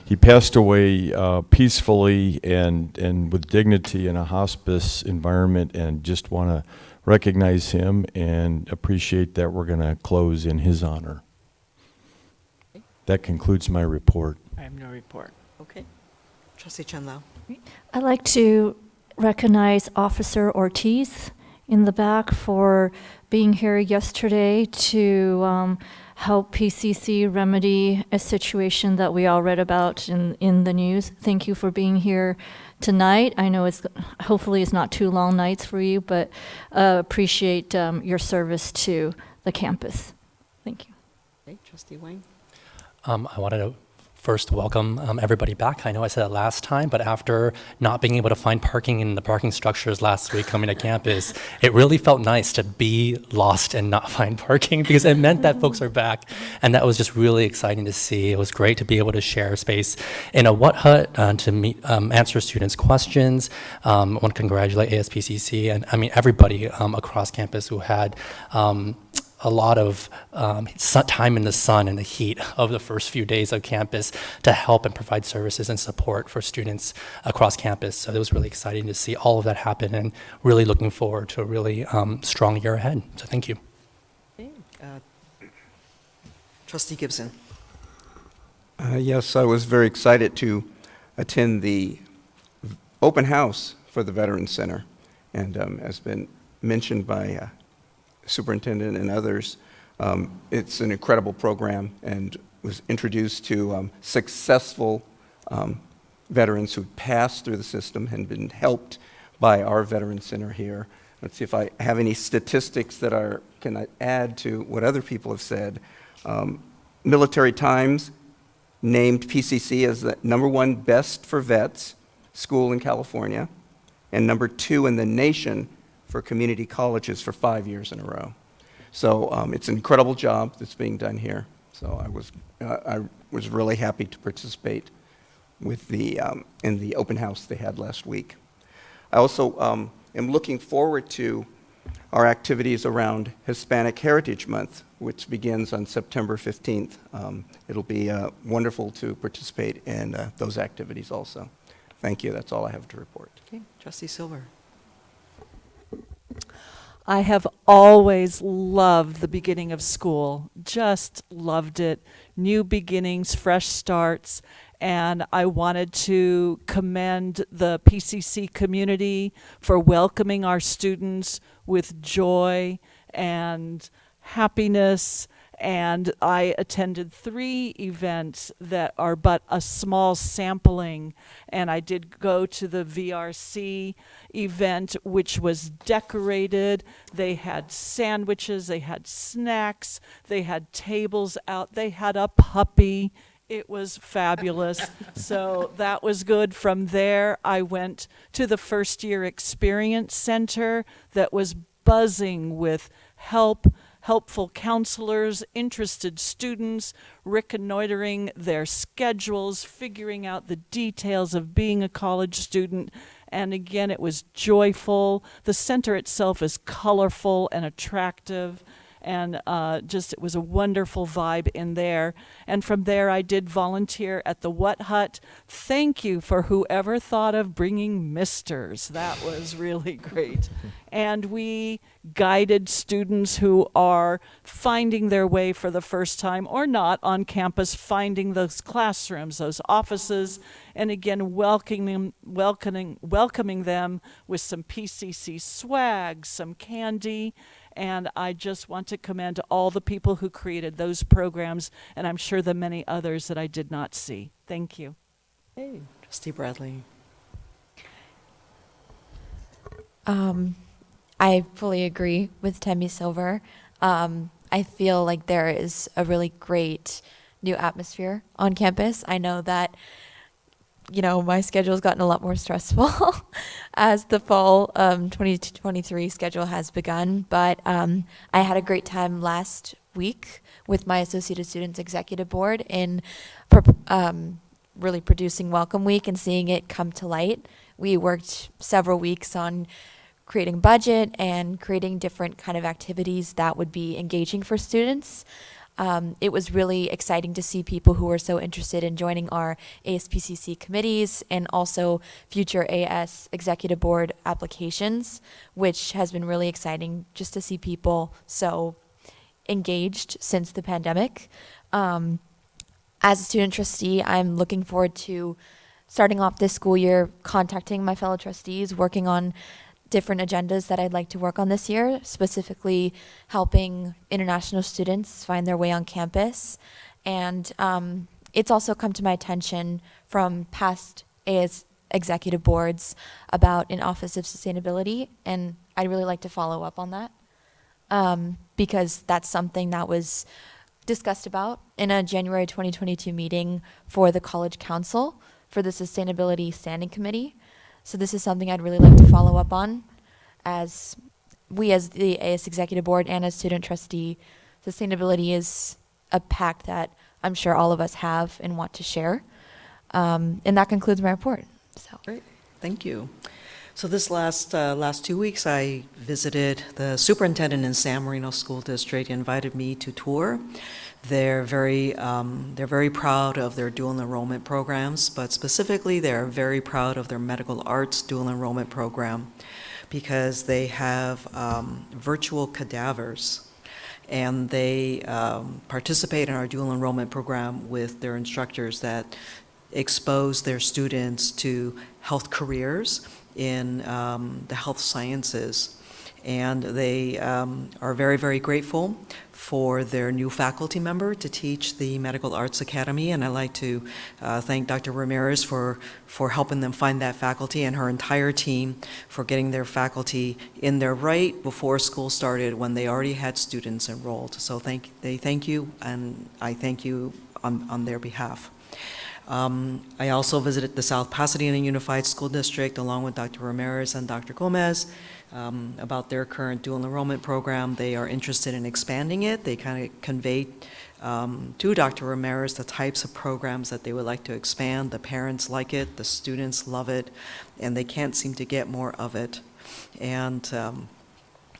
He passed away peacefully and with dignity in a hospice environment, and just want to recognize him and appreciate that we're going to close in his honor. That concludes my report. I have no report. Okay. Trustee Chen Lau. I'd like to recognize Officer Ortiz in the back for being here yesterday to help PCC remedy a situation that we all read about in the news. Thank you for being here tonight. I know hopefully it's not too long nights for you, but appreciate your service to the campus. Thank you. Okay, Trustee Wang. I wanted to first welcome everybody back. I know I said it last time, but after not being able to find parking in the parking structures last week coming to campus, it really felt nice to be lost and not find parking, because it meant that folks are back. And that was just really exciting to see. It was great to be able to share space in a What Hut to meet, answer students' questions. I want to congratulate ASPCC and everybody across campus who had a lot of time in the sun and the heat of the first few days of campus to help and provide services and support for students across campus. So it was really exciting to see all of that happen, and really looking forward to a really strong year ahead. So thank you. Okay. Trustee Gibson. Yes, I was very excited to attend the open house for the Veterans Center, and has been mentioned by Superintendent and others, it's an incredible program, and was introduced to successful veterans who passed through the system and been helped by our Veterans Center here. Let's see if I have any statistics that can I add to what other people have said. Military Times named PCC as the #1 best for vets school in California, and #2 in the nation for community colleges for 5 years in a row. So it's an incredible job that's being done here. So I was really happy to participate with in the open house they had last week. I also am looking forward to our activities around Hispanic Heritage Month, which begins on September 15th. It'll be wonderful to participate in those activities also. Thank you. That's all I have to report. Okay, Trustee Silver. I have always loved the beginning of school, just loved it. New beginnings, fresh starts, and I wanted to commend the PCC community for welcoming our students with joy and happiness. And I attended 3 events that are but a small sampling. And I did go to the VRC event, which was decorated. They had sandwiches, they had snacks, they had tables out, they had a puppy. It was fabulous. So that was good. From there, I went to the First Year Experience Center that was buzzing with helpful counselors, interested students, reconnoitering their schedules, figuring out the details of being a college student. And again, it was joyful. The center itself is colorful and attractive. and just it was a wonderful vibe in there. And from there, I did volunteer at the What Hut. Thank you for whoever thought of bringing misters. That was really great. And we guided students who are finding their way for the first time or not on campus, finding those classrooms, those offices, and again, welcoming them with some PCC swag, some candy. And I just want to commend all the people who created those programs, and I'm sure the many others that I did not see. Thank you. Hey, Trustee Bradley. I fully agree with Temi Silver. I feel like there is a really great new atmosphere on campus. I know that, my schedule's gotten a lot more stressful as the fall 2023 schedule has begun. But I had a great time last week with my Associated Students Executive Board in really producing Welcome Week and seeing it come to light. We worked several weeks on creating budget and creating different kind of activities that would be engaging for students. It was really exciting to see people who were so interested in joining our ASPCC committees and also future AS Executive Board applications, which has been really exciting just to see people so engaged since the pandemic. As a student trustee, I'm looking forward to starting off this school year, contacting my fellow trustees, working on different agendas that I'd like to work on this year, specifically helping international students find their way on campus. And it's also come to my attention from past AS executive boards about an Office of Sustainability, and I'd really like to follow up on that because that's something that was discussed about in a January 2022 meeting for the College Council for the Sustainability Standing Committee. So this is something I'd really like to follow up on as we as the AS Executive Board and as student trustee. Sustainability is a pact that I'm sure all of us have and want to share. And that concludes my report. So. Great, thank you. So this last 2 weeks, I visited the superintendent in San Marino School District. He invited me to tour. They're very proud of their dual enrollment programs, but specifically they're very proud of their medical arts dual enrollment program because they have virtual cadavers, and they participate in our dual enrollment program with their instructors that expose their students to health careers in the health sciences. And they are very, very grateful for their new faculty member to teach the Medical Arts Academy, and I'd like to thank Dr. Ramirez for helping them find that faculty and her entire team for getting their faculty in there right before school started when they already had students enrolled. So they thank you, and I thank you on their behalf. I also visited the South Pasadena Unified School District along with Dr. Ramirez and Dr. Gomez about their current dual enrollment program. They are interested in expanding it. They kind of conveyed to Dr. Ramirez the types of programs that they would like to expand. The parents like it, the students love it, and they can't seem to get more of it. And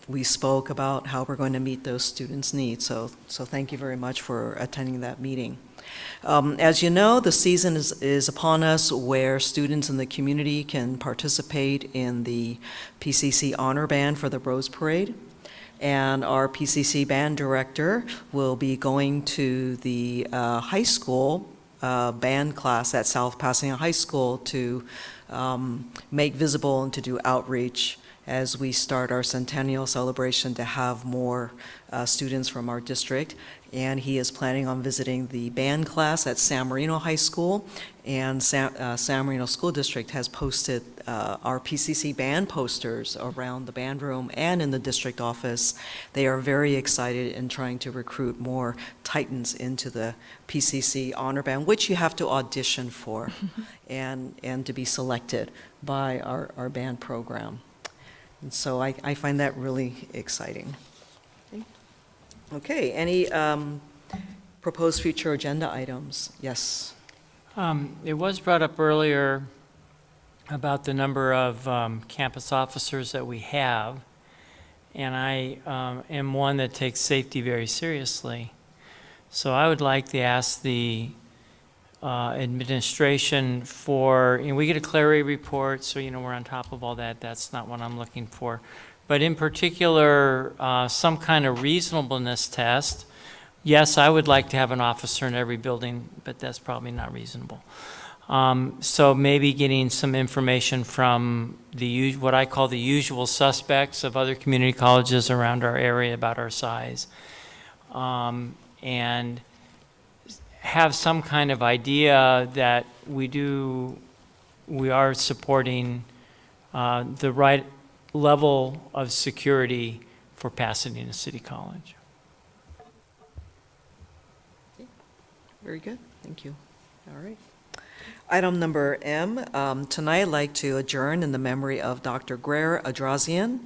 we spoke about how we're going to meet those students' needs. So thank you very much for attending that meeting. As you know, the season is upon us where students in the community can participate in the PCC Honor Band for the Rose Parade. And our PCC band director will be going to the high school band class at South Pasadena High School to make visible and to do outreach as we start our centennial celebration to have more students from our district. And he is planning on visiting the band class at San Marino High School. And San Marino School District has posted our PCC band posters around the band room and in the district office. They are very excited in trying to recruit more Titans into the PCC Honor Band, which you have to audition for and to be selected by our band program. And so I find that really exciting. Okay, any proposed future agenda items? Yes. It was brought up earlier about the number of campus officers that we have. and I am one that takes safety very seriously. So I would like to ask the administration for, and we get a clarity report, so we're on top of all that. That's not what I'm looking for. But in particular, some kind of reasonableness test. Yes, I would like to have an officer in every building, but that's probably not reasonable. So maybe getting some information from what I call the usual suspects of other community colleges around our area about our size. And have some kind of idea that we are supporting the right level of security for Pasadena City College. Very good, thank you. All right. Item number M, tonight I'd like to adjourn in the memory of Dr. Greer Adrazian.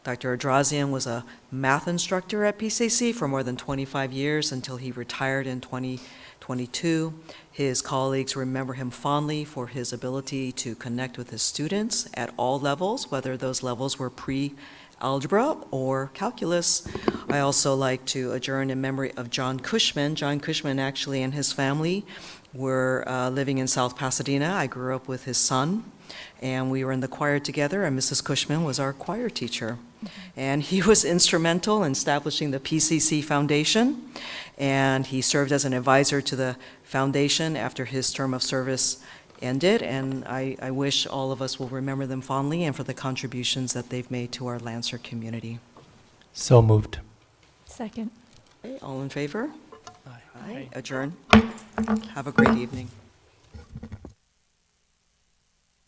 Dr. Adrazian was a math instructor at PCC for more than 25 years until he retired in 2022. His colleagues remember him fondly for his ability to connect with his students at all levels, whether those levels were pre-algebra or calculus. I also like to adjourn in memory of John Cushman. John Cushman actually and his family were living in South Pasadena. I grew up with his son, and we were in the choir together, and Mrs. Cushman was our choir teacher. And he was instrumental in establishing the PCC Foundation, and he served as an advisor to the foundation after his term of service ended, and I wish all of us will remember them fondly and for the contributions that they've made to our Lancer community. So moved. Second. Okay, all in favor? Aye. Adjourn. Have a great evening.